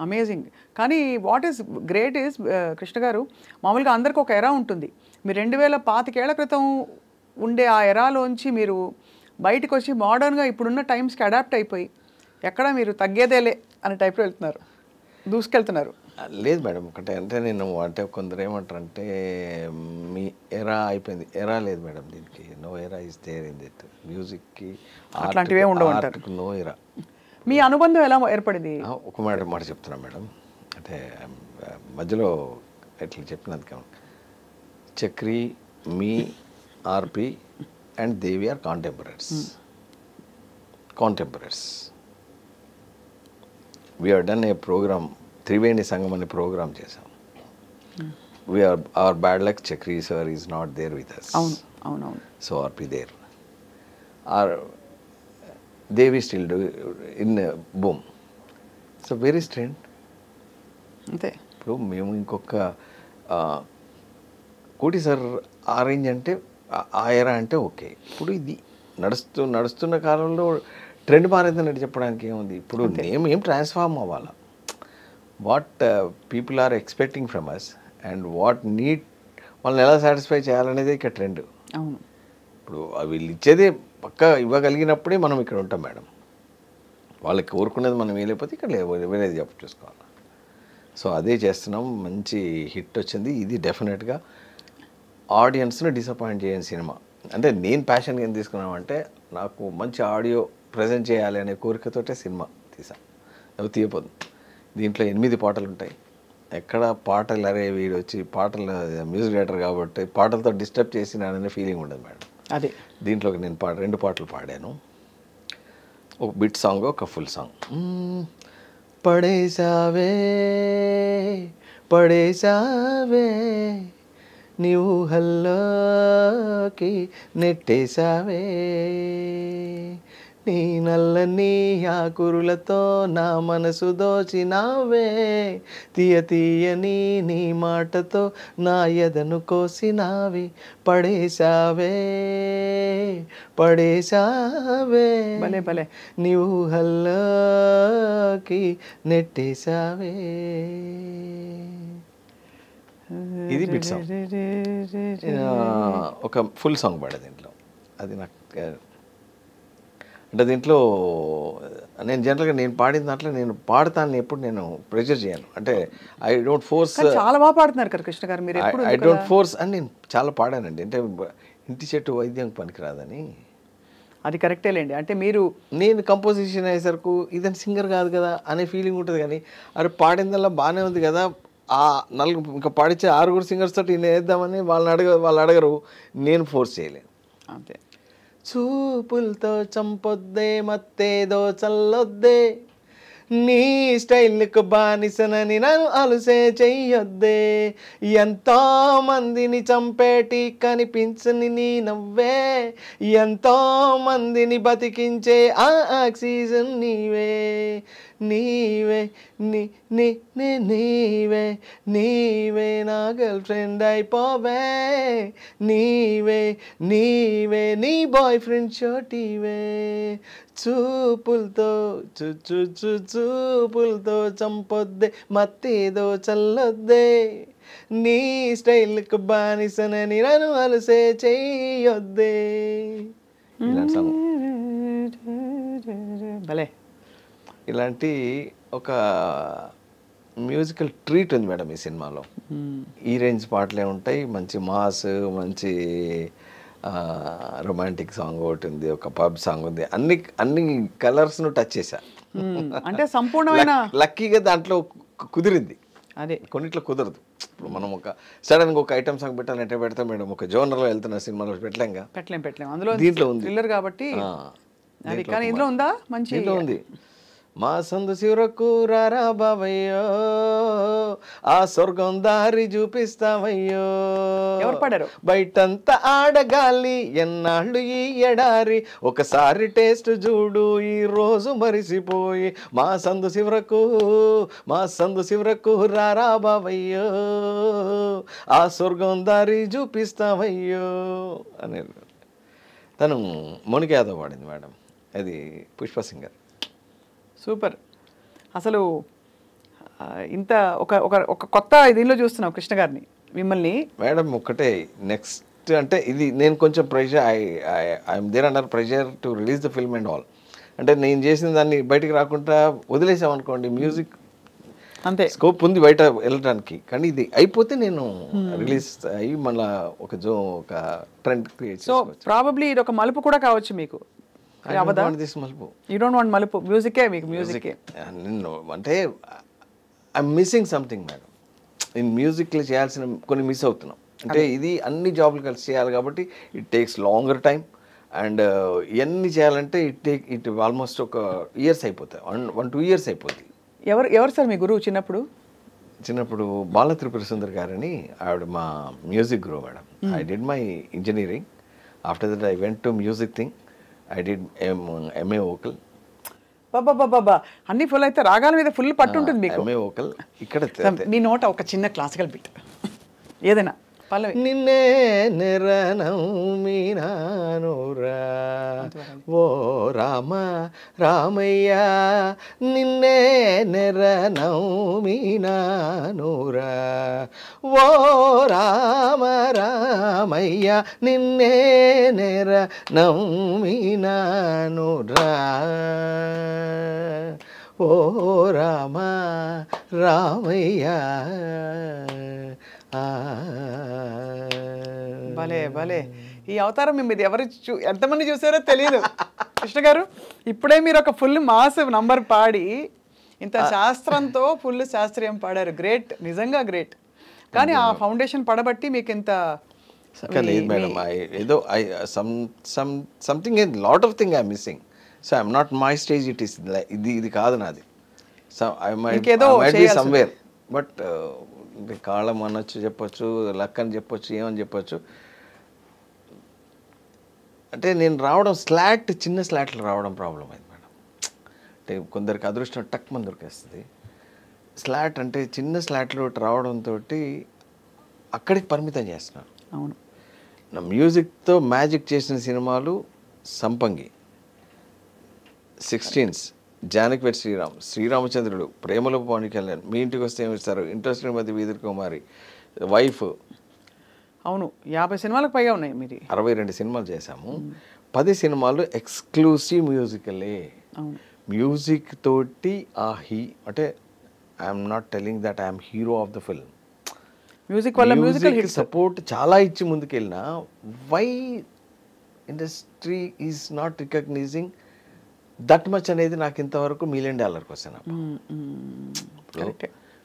S2: అమేజింగ్. కానీ what is great is Krishna garu, మామూలుగా అందరికి ఒక ఎరా ఉంటుంది. మీరు 2025 ఏళ్ల క్రితం ఉండే ఆ ఎరాలోంచి మీరు బయటకు వచ్చి మోడర్న్గా ఇప్పుడున్న టైమ్స్కి అడాప్ట్ అయిపోయి ఎక్కడ మీరు తగ్గేదేలే అనే టైప్లో వెళ్తున్నారు, దూసుకెళ్తున్నారు.
S3: లేదు మేడం. అంటే నేను అంటే కొందరు ఏమంటారంటే మీ ఎరా అయిపోయింది. ఎరా లేదు మేడం దీనికి. నో ఎరా ఇస్ దేర్ ఇన్ దిట్. మ్యూజిక్కి
S2: అట్లాంటివే ఉండవు.
S3: నో ఎరా. మీ
S2: అనుబంధం ఎలా ఏర్పడింది?
S3: ఒక మాట చెప్తున్నా మేడం. అంటే మధ్యలో ఎట్లా చెప్పినందుకు చక్రి, మీ, RP and Devi are contemporaries. We have done a programme, Triveni Sangam అనే ప్రోగ్రామ్ చేసాం. Our bad luck Chakri sir is not there with us.
S2: అవునవును.
S3: So RP there are Devi still do in boom. So very strength
S2: అంతే.
S3: ఇప్పుడు మేము ఇంకొక కోటి సార్ ఆ range అంటే ఆ ఎరా అంటే ఓకే. ఇప్పుడు ఇది నడుస్తున్న కాలంలో ట్రెండ్ మారేందని చెప్పడానికి ఏముంది. ఇప్పుడు నేమ్ ఏం ట్రాన్స్ఫార్మ్ అవ్వాలా. What people are expecting from us and what need వాళ్ళని ఎలా సాటిస్ఫై చేయాలనేది ఇక్కడ ట్రెండ్.
S2: అవును.
S3: ఇప్పుడు వీళ్ళు ఇచ్చేదే పక్కా ఇవ్వగలిగినప్పుడే మనం ఇక్కడ ఉంటాం మేడం. వాళ్ళకి కోరుకునేది మనం వేయలేకపోతే ఇక్కడ వేరేది చూసుకోవాలి. సో అదే చేస్తున్నాం. మంచి హిట్ వచ్చింది. ఇది డెఫినెట్గా ఆడియన్స్ని డిసప్పాయింట్ చేయని సినిమా. అంటే నేను ప్యాషన్ ఏం తీసుకున్నామంటే నాకు మంచి ఆడియో ప్రజెంట్ చేయాలి అనే కోరికతోటే సినిమా తీసాను. అవి తీయపోదు. దీంట్లో 8 పాటలు ఉంటాయి. ఎక్కడ పాటలు అరే వీడు వచ్చి పాటలు మ్యూజిక్ డైరెక్టర్ కాబట్టి పాటలతో డిస్టర్బ్ చేసినాననే ఫీలింగ్ ఉండదు మేడం.
S2: అదే
S3: దీంట్లో నేను 2 పాటలు పాడాను. ఒక బిట్ సాంగ్, ఒక ఫుల్ సాంగ్. పడేసావే నీవు హల్లోకి నెట్టేసావే, నీ నల్లని ఆకురులతో నా మనసు దోచినావే, తీయని నీ మాటతో నా ఎదను కోసినావి, పడేసావే
S2: భలే భలే
S3: నీవు హల్లోకి నెట్టేసావే. ఇది బిట్ సాంగ్. ఒక ఫుల్ సాంగ్ పాడే దీంట్లో. అది నాకు అంటే దీంట్లో నేను జనరల్గా నేను పాడిన దాంట్లో నేను పాడతాను, ఎప్పుడు నేను ప్రెషర్ చేయను. అంటే ఐ డోంట్ ఫోర్స్.
S2: చాలా బాగా పాడుతున్నారు కదా కృష్ణ గారు మీరు.
S3: ఐ డోంట్ ఫోర్స్ అని నేను చాలా పాడానండి. అంటే ఇంటి చెట్టు వైద్యం పనికిరాదని.
S2: అది కరెక్టేలేండి. అంటే
S3: నేను కంపోజిషన్ అయ్యేసరికి ఇదని సింగర్ కాదు కదా అనే ఫీలింగ్ ఉంటుంది. కానీ అరే పాడిందల్లా బాగానే ఉంది కదా, ఆ ఇంకా పాడించే 6 సింగర్స్ తోటి నేను వేద్దామని వాళ్ళు అడగరు. నేను ఫోర్స్ చేయలేను.
S2: అంతే.
S3: చూపులతో చంపొద్దే మత్తేదో చల్లొద్దే, నీ స్టైల్కు బానిసనని నన్ను అలుసే చెయ్యొద్దే, ఎంతో మందిని చంపేటి కనిపించని నీ నవ్వే, ఎంతో మందిని బతికించే ఆ ఆక్సిజన్ నీవే, నీవే నీవే నా గర్ల్ ఫ్రెండ్ అయిపోవే, నీవే నీ బాయ్ ఫ్రెండ్ చోటివే, చూపులతో చూపులతో చంపొద్దే మత్తేదో చల్లొద్దే, నీ స్టైల్కు బానిసనని నన్ను అలసే చెయ్యొద్దే.
S2: భలే.
S3: ఇలాంటి ఒక మ్యూజికల్ ట్రీట్ ఉంది మేడం ఈ సినిమాలో. ఈ రేంజ్ పాటలే ఉంటాయి. మంచి మాస్, మంచి రొమాంటిక్ సాంగ్ ఒకటి ఉంది, ఒక పబ్ సాంగ్ ఉంది. అన్ని కలర్స్ను టచ్ చేశా.
S2: అంటే సంపూర్ణమైన
S3: లక్కీగా దాంట్లో కుదిరింది.
S2: అదే
S3: కొన్నిట్లో కుదరదు. ఇప్పుడు మనం ఒక సడన్గా ఒక ఐటమ్ సాంగ్ పెట్టాలంటే పెడతాం మేడం. ఒక జోనర్లో వెళ్తున్న సినిమాలో పెట్టలేం.
S2: అందులో
S3: దీంట్లో ఉంది
S2: థ్రిల్లర్ కాబట్టి అది కానీ ఇందులో ఉందా మంచి
S3: దీంట్లో ఉంది. మా సందు శివరకు రారా బావయ్యో, ఆ స్వర్గం దారి చూపిస్తావయ్యో.
S2: ఎవరు పాడారు?
S3: బయటంతా ఆడగాలి ఎన్నాళ్ళు ఈ ఎడారి, ఒకసారి టేస్ట్ చూడు ఈ రోజు మరిసిపోయి. మా సందు శివరకు రారా బావయ్యో, ఆ స్వర్గం దారి చూపిస్తావయ్యో అని తను మోనికా యాదవ్ పాడింది మేడం. అది పుష్ప సింగర్.
S2: సూపర్. అసలు ఇంత ఒక ఒక ఒక కొత్త దీనిలో చూస్తున్నాం కృష్ణ గారిని, మిమ్మల్ని.
S3: మేడం ఒకటే నెక్స్ట్ అంటే ఇది నేను కొంచెం pressure I'm there under pressure to release the film and all. అంటే నేను చేసిన దాన్ని బయటికి రాకుండా వదిలేసామనుకోండి, మ్యూజిక్
S2: అంతే
S3: స్కోప్ ఉంది బయట వెళ్ళడానికి. కానీ ఇది అయిపోతే నేను రిలీజ్ అయ్యి మళ్ళీ ఒక ట్రెండ్ క్రియేట్.
S2: సో ప్రాబబ్లీ ఇది ఒక మలుపు కూడా కావచ్చు మీకు.
S3: మలుపు
S2: యూ డోంట్ వాంట్ మలుపు, మ్యూజికే మీకు మ్యూజికే.
S3: నిన్ను అంటే ఐఎమ్ మిస్సింగ్ సంథింగ్ మేడం. నేను మ్యూజిక్లో చేయాల్సిన కొన్ని మిస్ అవుతున్నాం. అంటే ఇది అన్ని జాబులు కలిసి చేయాలి కాబట్టి it takes longer time. And ఇవన్నీ చేయాలంటే ఇట్ ఆల్మోస్ట్ ఒక ఇయర్స్ అయిపోతాయి, 1-2 years అయిపోతుంది.
S2: ఎవరు సార్ మీ గురువు
S3: చిన్నప్పుడు బాల త్రిపుర సుందర్ గారని ఆవిడ మా మ్యూజిక్ గురువు మేడం. I did my engineering. After that I went to music thing. I did MA vocal.
S2: బాబా అన్ని ఫుల్ అయితే రాగాల మీద ఫుల్ పట్టు ఉంటుంది మీకు.
S3: MA vocal. ఇక్కడ
S2: మీ నోట ఒక చిన్న క్లాసికల్ బిట్ ఏదైనా పల్లవి.
S3: నిన్నే నెరనౌమినానురా ఓ రామ రామయ్య, నిన్నే నెరనౌమినానురా ఓ రామ రామయ్య, నిన్నే నెరనౌమినానురా ఓ రామ రామయ్య.
S2: భలే భలే. ఈ అవతారం మీద ఎవరు ఎంతమంది చూసారో తెలియదు కృష్ణ గారు. ఇప్పుడే మీరు ఒక ఫుల్ మాస్ నంబర్ పాడి ఇంత శాస్త్రంతో ఫుల్ శాస్త్రీయం పాడారు. గ్రేట్, నిజంగా గ్రేట్. కానీ ఆ ఫౌండేషన్ పడబట్టి మీకు ఇంత
S3: లేదు మేడం. ఏదో something lot of thing I'm missing. So I'm not my stage. It is ఇది కాదు నాది. So I might be somewhere. But కాలం అనొచ్చు, చెప్పొచ్చు, లక్ అని చెప్పొచ్చు, ఏమని చెప్పొచ్చు. అంటే నేను రావడం చిన్న స్లాట్లు రావడం ప్రాబ్లం అయింది మేడం. అంటే కొందరికి అదృష్టం టక్ మంది దొరికేస్తుంది. స్లాట్ అంటే చిన్న స్లాట్లు రావడంతో అక్కడికి పరిమితం చేస్తున్నాను.
S2: అవును.
S3: నా మ్యూజిక్తో మ్యాజిక్ చేసిన సినిమాలు సంపంగి, 16s, జానకిపేట శ్రీరామచంద్రుడు, ప్రేమలో పవన్ కళ్యాణ్, మీ ఇంటికి వస్తే ఏమిస్తారు, ఇంట్రెస్టింగ్ మధ్య వీధి కుమారి, వైఫ్.
S2: అవును, 50 సినిమాలకు పైగా ఉన్నాయి. మీరు
S3: 62 సినిమాలు చేశాము. 10 సినిమాలు ఎక్స్క్లూసివ్ మ్యూజికలే. మ్యూజిక్ తోటి అంటే I'm not telling that I'm hero of the film.
S2: Music వల్ల మ్యూజికల్
S3: సపోర్ట్ చాలా ఇచ్చి ముందుకెళ్ళినా why industry is not recognising that much అనేది నాకు ఇంతవరకు $1 million క్వశ్చన్.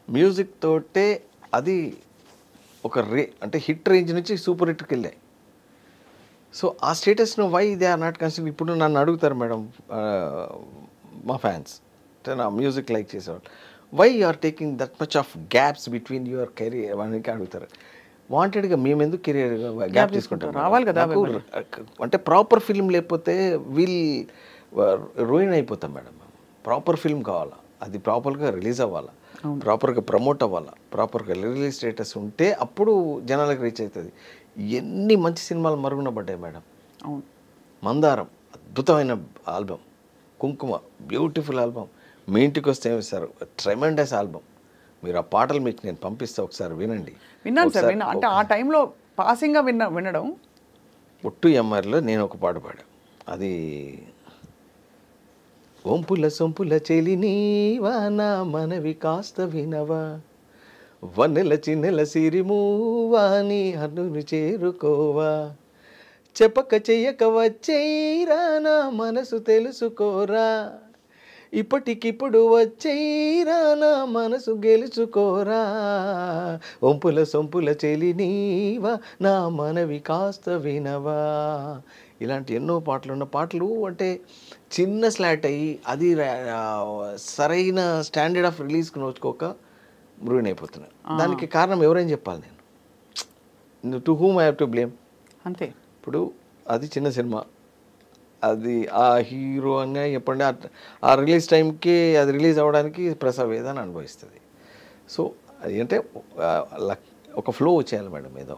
S3: మ్యూజిక్ తోటే అది ఒక అంటే హిట్ రేంజ్ నుంచి సూపర్ హిట్కి వెళ్ళాయి. సో ఆ స్టేటస్ను why they are not consider. ఇప్పుడు నన్ను అడుగుతారు మేడం మా ఫ్యాన్స్, నా మ్యూజిక్ లైక్ చేసేవాళ్ళు, why you are taking that much of gaps between your career అని అడుగుతారు. వాంటెడ్గా మేము ఎందుకు కెరీర్ గ్యాప్ తీసుకుంటాం?
S2: రావాలి కదా.
S3: అంటే ప్రాపర్ ఫిల్మ్ లేకపోతే రూయిన్ అయిపోతాం మేడం. ప్రాపర్ ఫిల్మ్ కావాలా, అది ప్రాపర్గా రిలీజ్ అవ్వాలా, ప్రాపర్గా ప్రమోట్ అవ్వాలా, ప్రాపర్గా రిలీజ్ స్టేటస్ ఉంటే అప్పుడు జనాలకు రీచ్ అవుతుంది. ఎన్ని మంచి సినిమాలు మరుగున పడ్డాయి మేడం.
S2: అవును.
S3: మందారం అద్భుతమైన ఆల్బమ్, కుంకుమ బ్యూటిఫుల్ ఆల్బమ్, మీ ఇంటికి వస్తే ఏమిస్తారు ట్రెమెండస్ ఆల్బమ్. మీరు ఆ పాటలు మీకు నేను పంపిస్తే ఒకసారి వినండి.
S2: విన్నాను సార్, అంటే ఆ టైంలో పాసింగ్గా వినడం.
S3: ఒట్టు ఎమ్మారిలో నేను ఒక పాట పాడా, అది ఒంపుల సొంపుల చెలినీవా నా మనవి కాస్త వినవా, వన్నెల చిన్నెల సిరిమూవా నీ హన్నును చేరుకోవా, చెప్పక చెయ్యక వచ్చేరా నా మనసు తెలుసుకోరా, ఇప్పటికిప్పుడు వచ్చేరా నా మనసు గెలుచుకోరా, ఒంపుల సొంపుల చెలినీవా నా మనవి కాస్త వినవా. ఇలాంటి ఎన్నో పాటలు ఉన్న పాటలు అంటే చిన్న స్లాట్ అయ్యి అది సరైన స్టాండర్డ్ ఆఫ్ రిలీజ్కి నోచుకోక బ్రూయిన్ అయిపోతున్నాయి. దానికి కారణం ఎవరైనా చెప్పాలి నేను, to whom I have to blame.
S2: అంతే.
S3: ఇప్పుడు అది చిన్న సినిమా, అది ఆ హీరో అని చెప్పండి ఆ రిలీజ్ టైంకి అది రిలీజ్ అవ్వడానికి ప్రసవేదన అనుభవిస్తుంది. సో అది అంటే ఒక ఫ్లో వచ్చేయాలి మేడం ఏదో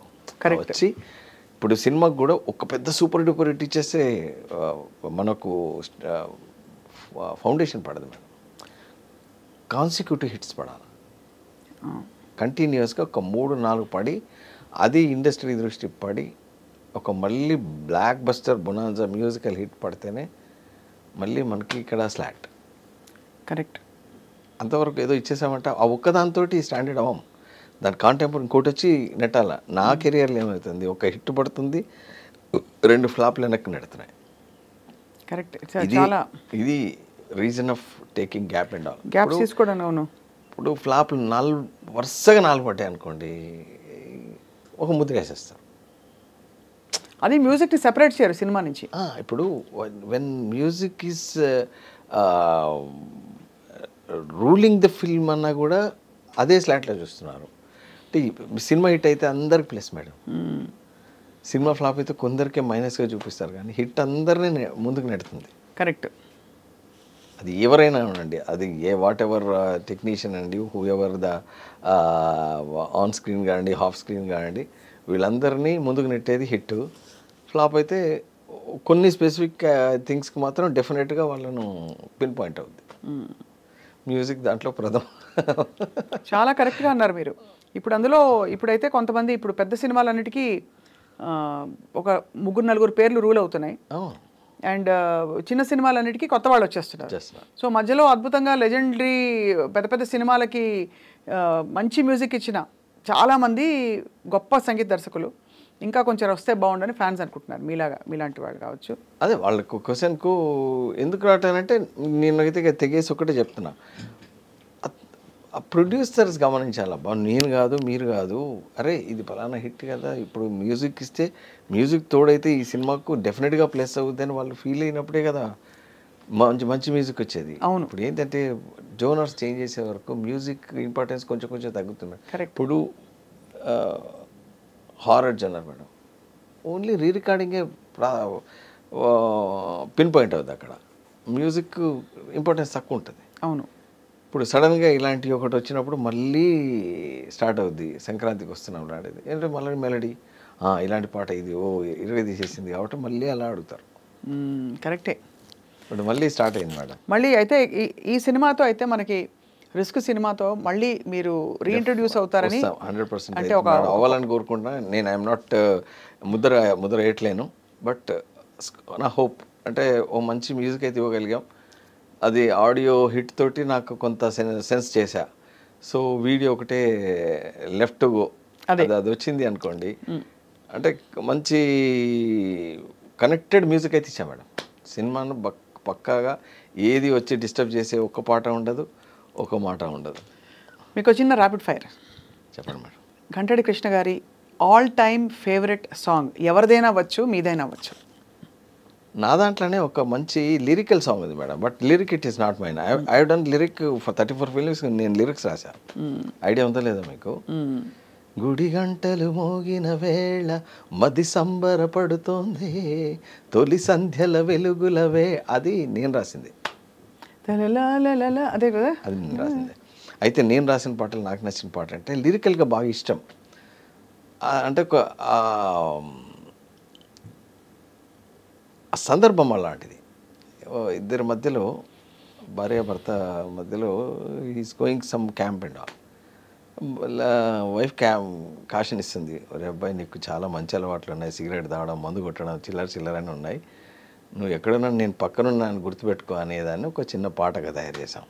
S3: వచ్చి. ఇప్పుడు సినిమాకి కూడా ఒక పెద్ద సూపర్ డూపర్ హిట్ ఇచ్చేస్తే మనకు ఫౌండేషన్ పడదు మేడం. కాన్సిక్యూటివ్ హిట్స్ పడాలి కంటిన్యూస్గా, ఒక 3-4 పడి అది ఇండస్ట్రీ దృష్టి పడి ఒక మళ్ళీ block buster bonanza musical hit పడితేనే మళ్ళీ మనకి ఇక్కడ స్లాట్.
S2: కరెక్ట్.
S3: అంతవరకు ఏదో ఇచ్చేసామంటే ఆ ఒక్కదాంతో స్టాండర్డ్ అవ్వం. దాని కాంటెంపరీ ఇంకోటి వచ్చి నెట్టాల. నా కెరియర్లో ఏమవుతుంది, ఒక హిట్ పడుతుంది, 2 ఫ్లాప్లు వెనక్కి నెడుతున్నాయి.
S2: కరెక్ట్. చాలా
S3: ఇది reason of taking gap and all.
S2: Gap తీసుకోవడం. అవును.
S3: ఇప్పుడు ఫ్లాప్లు వరుసగా 4 పట్టాయి అనుకోండి, ఒక ముద్ర వేసేస్తారు.
S2: అది మ్యూజిక్ని సెపరేట్ చేయరు సినిమా నుంచి.
S3: ఇప్పుడు when music is ruling the film అన్నా కూడా అదే స్లాట్లో చూస్తున్నారు. అంటే సినిమా హిట్ అయితే అందరికి ప్లస్ మేడం, సినిమా ఫ్లాప్ అయితే కొందరికే మైనస్గా చూపిస్తారు, కానీ హిట్ అందరినీ ముందుకు నెడుతుంది.
S2: కరెక్ట్.
S3: అది ఎవరైనా ఉండండి, అది వాట్ ఎవర్ టెక్నీషియన్ అండి, who ever the on screen కానివ్వండి, హాఫ్ స్క్రీన్ కానివ్వండి, వీళ్ళందరినీ ముందుకు నెట్టేది హిట్. ఫ్లాప్ అయితే కొన్ని స్పెసిఫిక్ థింగ్స్కి మాత్రం డెఫినెట్గా వాళ్ళను పిన్ పాయింట్ అవుద్ది. మ్యూజిక్ దాంట్లో ప్రథమ.
S2: చాలా కరెక్ట్గా అన్నారు మీరు. ఇప్పుడు అందులో ఇప్పుడైతే కొంతమంది ఇప్పుడు పెద్ద సినిమాలన్నిటికీ ఒక 3-4 పేర్లు రూల్ అవుతున్నాయి. అండ్ చిన్న సినిమాలన్నిటికీ కొత్త వాళ్ళు వచ్చేస్తున్నారు. సో మధ్యలో అద్భుతంగా లెజెండరీ పెద్ద పెద్ద సినిమాలకి మంచి మ్యూజిక్ ఇచ్చిన చాలామంది గొప్ప సంగీత దర్శకులు ఇంకా కొంచెం వస్తే బాగుండని ఫ్యాన్స్ అనుకుంటున్నారు, మీలాంటి వాళ్ళు కావచ్చు.
S3: అదే వాళ్ళకు క్వశ్చన్కు ఎందుకు రావటానంటే నేనైతే తెగేసి ఒకటే చెప్తున్నా, ఆ ప్రొడ్యూసర్స్ గమనించాలి. అబ్బా నేను కాదు మీరు కాదు, అరే ఇది ఫలానా హిట్ కదా, ఇప్పుడు మ్యూజిక్ ఇస్తే మ్యూజిక్ తోడైతే ఈ సినిమాకు డెఫినెట్గా ప్లస్ అవుతుందని వాళ్ళు ఫీల్ అయినప్పుడే కదా మంచి మ్యూజిక్ వచ్చేది.
S2: అవును.
S3: ఇప్పుడు ఏంటంటే జోనర్స్ చేంజ్ చేసే వరకు మ్యూజిక్ ఇంపార్టెన్స్ కొంచెం తగ్గుతుంది. ఇప్పుడు horror genre madam only re రికార్డింగే pin point అవుతుంది, అక్కడ మ్యూజిక్ ఇంపార్టెన్స్ తక్కువ ఉంటుంది.
S2: అవును.
S3: ఇప్పుడు సడన్గా ఇలాంటి ఒకటి వచ్చినప్పుడు మళ్ళీ స్టార్ట్ అవుద్ది, సంక్రాంతికి వస్తున్నాం ఆడేది ఏంటంటే మళ్ళీ మెలడీ ఇలాంటి పాట ఇది ఇరవై తీసేసింది కాబట్టి మళ్ళీ అలా అడుగుతారు.
S2: కరెక్టే.
S3: ఇప్పుడు మళ్ళీ స్టార్ట్ అయింది మేడం.
S2: మళ్ళీ అయితే ఈ సినిమాతో అయితే మనకి రిస్క్ సినిమాతో మళ్ళీ మీరు రీఇంట్రడ్యూస్ అవుతారని
S3: 100% అంటే అవ్వాలని కోరుకుంటున్నా. నేను ఐఎమ్ నాట్ ముద్ర వేయట్లేను, బట్ నా హోప్ అంటే ఓ మంచి మ్యూజిక్ అయితే ఇవ్వగలిగాం. అది ఆడియో హిట్ తోటి నాకు కొంత సెన్స్ చేశా. సో వీడియో ఒకటే లెఫ్ట్ గో అది వచ్చింది అనుకోండి, అంటే మంచి కనెక్టెడ్ మ్యూజిక్ అయితే ఇచ్చా మేడం. సినిమాను పక్కాగా ఏది వచ్చి డిస్టర్బ్ చేసే ఒక్క పాట ఉండదు, ఒక మాట ఉండదు.
S2: మీకు చిన్న ర్యాపిడ్ ఫైర్
S3: చెప్పండి మేడం.
S2: ఘంటడి కృష్ణ గారి ఆల్ టైమ్ ఫేవరెట్ సాంగ్ ఎవరిదైనా అవ్వచ్చు, మీదైనా అవ్వచ్చు.
S3: నా దాంట్లోనే ఒక మంచి లిరికల్ సాంగ్ ఉంది madam, but lyric it is not mine. I done lyric for 34 films. నేను లిరిక్స్ రాశా. ఐడియా ఉందా లేదా మీకు? గుడి గంటలు మోగిన వేళ మది సంబరపడుతోంది, తొలి సంధ్యల వెలుగులవే, అది నేను రాసింది.
S2: అదే కదా,
S3: అది నేను రాసింది. అయితే నేను రాసిన పాటలు నాకు నచ్చిన పాట అంటే లిరికల్గా బాగా ఇష్టం. అంటే ఒక సందర్భం అలాంటిది. ఇద్దరి మధ్యలో భార్యాభర్త మధ్యలో is going some camp and all. Wife caution ఇస్తుంది, ఒరే అబ్బాయి నీకు చాలా మంచి అలవాట్లు ఉన్నాయి, సిగరెట్ తాగడం, మందు కొట్టడం, చిల్లరని ఉన్నాయి, నువ్వు ఎక్కడున్నా నేను పక్కనున్నాను గుర్తుపెట్టుకో అనేదాన్ని ఒక చిన్న పాటగా తయారు చేశాం.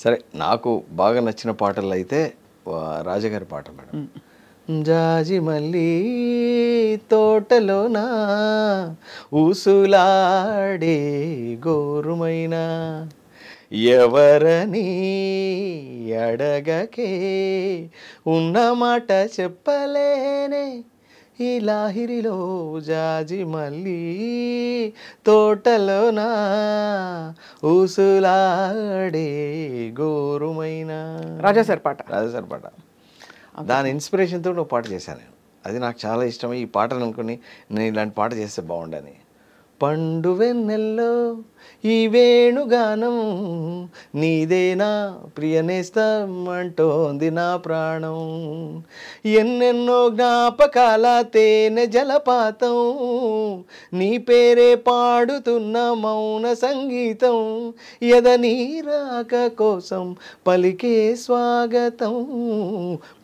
S3: సరే, నాకు బాగా నచ్చిన పాటలు అయితే రాజగారి పాట మేడం. జాజి మల్లి తోటలోనా ఊసులాడే గోరుమైనా ఎవరని అడగకే ఉన్న మాట చెప్పలేనే ఈ లాహిరిలో జాజి మల్లి తోటలోన ఊసులాడే గోరుమైన
S2: రాజా సార్
S3: పాట. దాని ఇన్స్పిరేషన్తో ఒక పాట చేశాను నేను. అది నాకు చాలా ఇష్టం. ఈ పాటను అనుకుని నేను ఇలాంటి పాట చేస్తే బాగుండని. పండు వెన్నెల్లో ఈ వేణుగానం నీదేనా ప్రియనేస్తం అంటోంది నా ప్రాణం. ఎన్నెన్నో జ్ఞాపకాల తేనె జలపాతం నీ పేరే పాడుతున్న మౌన సంగీతం. ఎదని రాక కోసం పలికే స్వాగతం.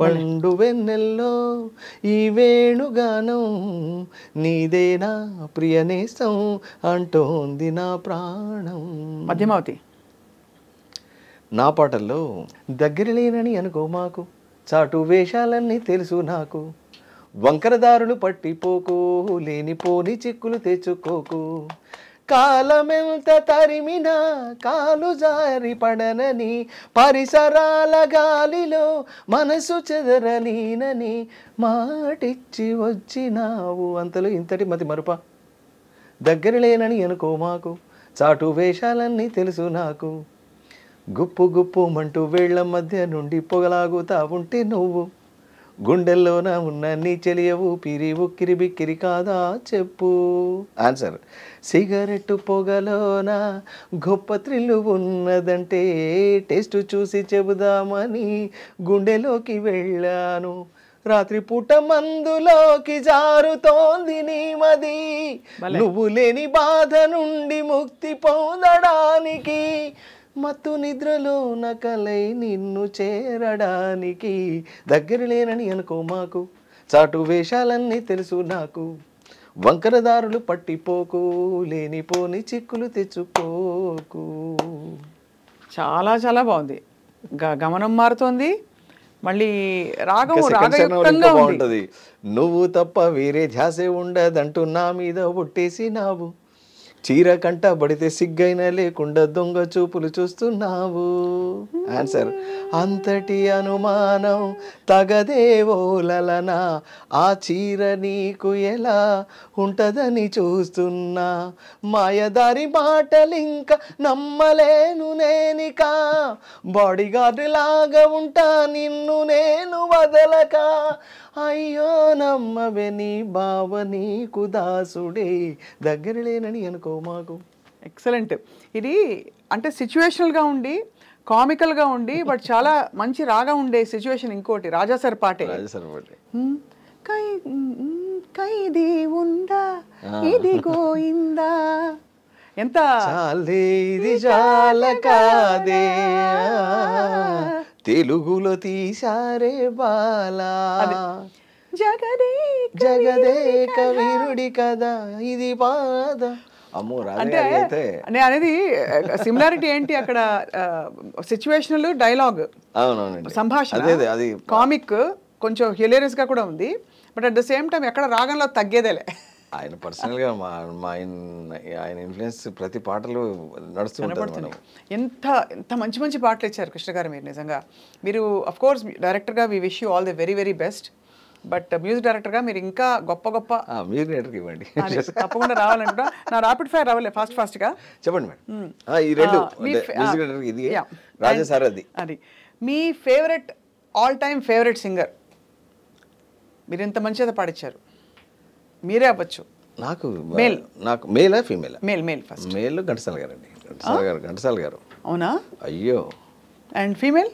S3: పండు వెన్నెల్లో ఈ వేణుగానం నీదేనా ప్రియనేస్తం అంటోంది నా ప్రాణం.
S2: మధ్యమావతి.
S3: నా పాటల్లో దగ్గర లేనని అనుకో మాకు, చాటు వేషాలన్నీ తెలుసు నాకు, వంకరదారులు పట్టిపోకు, లేనిపోని చిక్కులు తెచ్చుకోకు, కాలమెంత తరిమినా కాలు జారి పడనని, పరిసరాల గాలిలో మనసు చెదరలీనని మాటిచ్చి వచ్చినావు. అంతలో ఇంతటి మతి మరుప. దగ్గర లేనని అనుకో మాకు, చాటు వేషాలన్నీ తెలుసు నాకు, గుప్పు గుప్పు మంటూ వేళ్ల మధ్య నుండి పొగలాగుతా ఉంటే నువ్వు, గుండెల్లోన ఉన్న నీ చెలియ ఊపిరి ఉక్కిరి బిక్కిరి కాదా చెప్పు. ఆన్సర్. సిగరెట్టు పొగలోన గొప్ప థ్రిల్లు ఉన్నదంటే టేస్ట్ చూసి చెబుదామని గుండెలోకి వెళ్ళాను. రాత్రి పూట మందులోకి జారుతోంది నీ మది, నువ్వు లేని బాధ నుండి ముక్తి పొందడానికి, మత్తు నిద్రలో నకలై నిన్ను చేరడానికి. దగ్గర లేనని అనుకో మాకు, చాటు వేషాలన్నీ తెలుసు నాకు, వంకరదారులు పట్టిపోకు, లేనిపోని చిక్కులు తెచ్చుకోకు.
S2: చాలా చాలా బాగుంది. గమనం మారుతోంది, మళ్ళీ రాగయుక్తంగా
S3: ఉంటుంది. నువ్వు తప్ప వేరే ధ్యాసే ఉండదంటూ నా మీద ఒట్టేసినావు, చీర కంట పడితే సిగ్గైనా లేకుండా దొంగ చూపులు చూస్తున్నావు. ఆన్సర్. అంతటి అనుమానం తగదేవోలనా, ఆ చీర నీకు ఎలా ఉంటదని చూస్తున్నా, మాయదారి మాటలింక నమ్మలేను నేనిక, బాడీగార్డ్ లాగా ఉంటా నిన్ను నేను వదలక, అయ్యో నమ్మవే నీ బావ నీకు దాసుడే, దగ్గర లేనని అనుకో మాకు.
S2: ఎక్సలెంట్. ఇది అంటే సిచ్యువేషనల్గా ఉండి కామికల్గా ఉండి బట్ చాలా మంచి రాగా ఉండే సిచ్యువేషన్. ఇంకోటి రాజా సార్ పాటే, ఖైదీ ఉందా ఇది గోయిందా, ఎంత
S3: ఇది చాల కాదే తెలుగులో తీశారే బాలా, జగదేక వీరుడి కదా ఇది బాధ. అమ్మో
S2: అంటే నేను అనేది సిమిలారిటీ ఏంటి అక్కడ, సిచ్యువేషనల్ డైలాగ్, సంభాషణ, అది కామిక్, కొంచెం హిలేరియస్ గా కూడా ఉంది, but at the same time ఎక్కడ రాగంలో తగ్గేదేలే.
S3: ఆయన పర్సనల్గా ఆయన ఇన్ఫ్లుయెన్స్ ప్రతి పాటలు నడుస్తుంది.
S2: ఎంత ఎంత మంచి మంచి పాటలు ఇచ్చారు కృష్ణ గారు మీరు. నిజంగా మీరు అఫ్ కోర్స్ డైరెక్టర్గా we wish you all the very very best, but music డైరెక్టర్గా మీరు ఇంకా గొప్ప గొప్ప
S3: మ్యూజిక్ డైరెక్టర్కి ఇవ్వండి,
S2: తప్పకుండా రావాలంట. నా ర్యాపిడ్ ఫైర్ రావాలి ఫాస్ట్గా
S3: చెప్పండి మేడం. ఈ రెండు మ్యూజిక్ డైరెక్టర్ ఇది రాజా సార్.
S2: అది మీ favourite all time favourite singer, మీరు ఇంత మంచిగా పాడిచ్చారు, మీరే అవ్వచ్చు.
S3: నాకు మేలా ఫీమేలా?
S2: Male first.
S3: Male Ghantasala garu అండి. ఘంటసాల గారు.
S2: అవునా?
S3: అయ్యో.
S2: And female?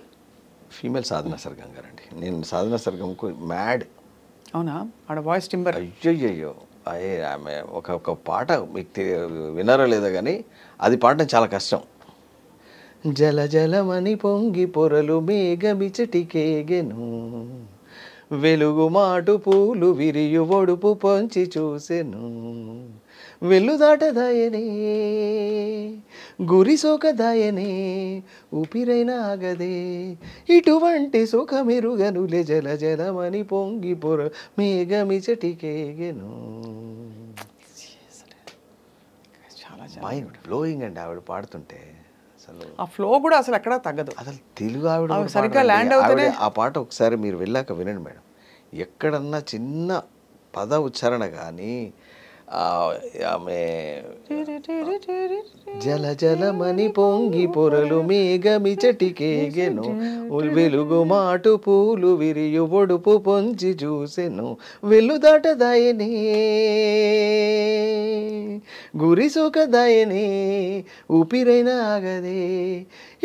S3: Female Sadhana Sargam garu అండి. నేను సాధనా సర్గంకు మ్యాడ్.
S2: అవునా? ఆడ వాయిస్ టింబర్.
S3: అయ్యో ఆమె ఒక పాట మీకు విన్నారో లేదో కానీ అది పాడడం చాలా కష్టం. జల జలమని పొంగి పొరలు మేఘమిచటికేగెను, వెలుగు మాటు పూలు విరియు ఒడుపు పొంచి చూసెను, వెళ్ళు దాటదాయనే గురి సోకదాయనే ఊపిరైన ఆగదే ఇటువంటి సుఖమెరుగనులే జల జలమని పొంగి పొర మేఘమిచటికేగెను. మైండ్ బ్లోయింగ్ అండి ఆవిడ పాడుతుంటే. అసలు
S2: ఆ ఫ్లో కూడా అసలు ఎక్కడా తగ్గదు.
S3: అసలు తెలుగు ఆవిడ
S2: సరిగ్గా ల్యాండ్ అవుతుంది.
S3: ఆ పాట ఒకసారి మీరు వెళ్ళాక వినండి మేడం. ఎక్కడన్నా చిన్న పద ఉచ్చారణ కానీ ఆమె జల జలమని పొంగి పొరలు మేఘమి చటికేగెను వెలుగు మాటు పూలు విరియు ఒడుపు పొంచి చూసెను వెళ్ళు దాటదాయనే గురి సుఖదాయనే ఊపిరైన ఆగదే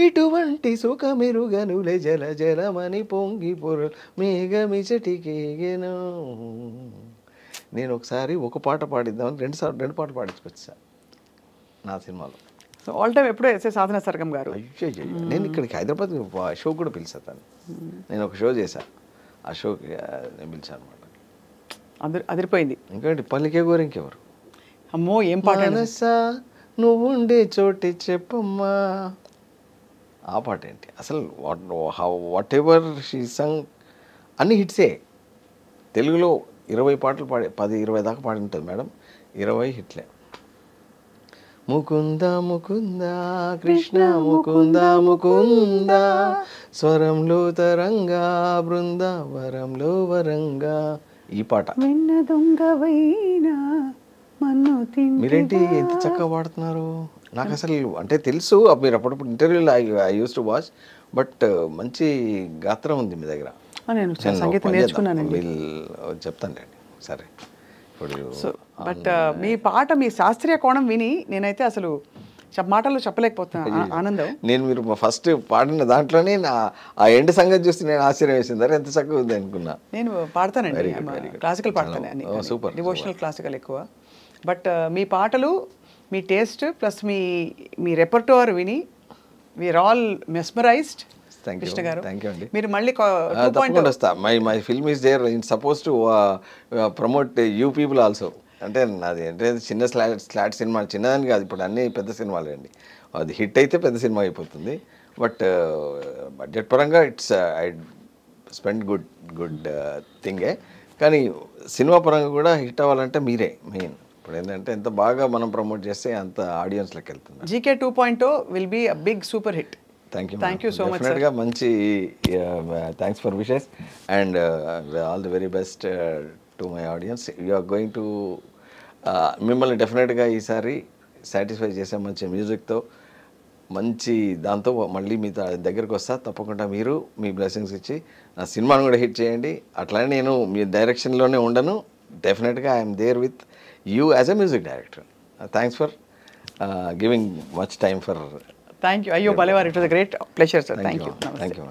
S3: ఇటువంటి సుఖమెరుగనులే జల జలమని పొంగి పొరలు మేఘమి చటికేగెను. నేను ఒకసారి ఒక పాట పాడిద్దామని రెండు పాటలు పాడించుకొచ్చా నా సినిమాలో.
S2: సో ఆల్ టైమ్ ఎప్పుడూ ఎస్ఏ సాధన సర్గం గారు.
S3: అయ్యో నేను ఇక్కడికి హైదరాబాద్ షో కూడా పిలిచాను. నేను ఒక షో చేశా, ఆ షోకి నేను పిలిచాను అనమాట.
S2: అదిరిపోయింది.
S3: ఇంకేంటి పల్లికే గోరు ఇంకెవరు.
S2: అమ్మో ఏం పాట.
S3: నువ్వు ఉండే చోటి చెప్పమ్మా, ఆ పాట ఏంటి అసలు. వాట్ ఎవర్ షీ సంగ్ అన్ని హిట్సే. తెలుగులో 20 పాటలు 10-20 దాకా పాడి ఉంటుంది మేడం. 20 హిట్లే. ముకుంద ముకుంద కృష్ణ ముకుంద ముకుంద స్వరంలో తరంగా బృందావరంలో వరంగా, ఈ పాట. మీరేంటి ఎంత చక్కగా పాడుతున్నారు. నాకు అసలు అంటే తెలుసు, మీరు అప్పుడప్పుడు ఇంటర్వ్యూలో I use to watch, but మంచి గాత్రం ఉంది మీ దగ్గర.
S2: నేను సంగీతం నేర్చుకున్నానండి.
S3: చెప్తానండి సరే.
S2: సో బట్ మీ పాట, మీ శాస్త్రీయ కోణం విని నేనైతే అసలు మాటల్లో చెప్పలేకపోతున్నా ఆనందం.
S3: నేను మీరు ఫస్ట్ పాడిన దాంట్లోనే ఆ ఎండ్ సంగతి చూస్తే నేను ఆశ్చర్యం వేసింది, ఎంత చక్కగా ఉంది అనుకున్నా.
S2: నేను పాడతానండి, క్లాసికల్ పాడతాను,
S3: సూపర్,
S2: డివోషనల్ క్లాసికల్ ఎక్కువ. బట్ మీ పాటలు, మీ టేస్ట్ ప్లస్ మీ రెపర్టోర్ విని వీఆర్ ఆల్ మెస్మరైజ్డ్. కృష్ణ గారు, మీరు మళ్ళీ
S3: తప్పకుండా వస్తా. My film is there in suppose to promote you people also. అంటే నాది అంటే చిన్న స్లాట్ సినిమా, చిన్నదని కాదు, ఇప్పుడు అన్ని పెద్ద సినిమాలే అండి. అది హిట్ అయితే పెద్ద సినిమా అయిపోతుంది. బట్ బడ్జెట్ పరంగా ఇట్స్ ఐ స్పెండ్ గుడ్ థింగే. కానీ సినిమా పరంగా కూడా హిట్ అవ్వాలంటే మీరే మెయిన్. ఇప్పుడు ఏంటంటే ఎంత బాగా మనం ప్రమోట్ చేస్తే అంత ఆడియన్స్లోకి వెళ్తుంది.
S2: GK 2.0 will be a big super hit.
S3: Thank you so much. డెఫినెట్గా మంచి thanks for wishes and all the very best to my audience. You are going to మిమ్మల్ని డెఫినెట్గా ఈసారి సాటిస్ఫై చేసే మంచి మ్యూజిక్తో, మంచి దాంతో మళ్ళీ మీ దగ్గరికి వస్తా. తప్పకుండా మీరు మీ బ్లెస్సింగ్స్ ఇచ్చి నా సినిమాను కూడా హిట్ చేయండి. అట్లానే నేను మీ డైరెక్షన్లోనే ఉండను. డెఫినెట్గా I'm there with you as a music director. Thanks for giving much time for.
S2: Thank you. Ayyo Balevar, it was a great pleasure, sir. Thank you.
S3: Thank you.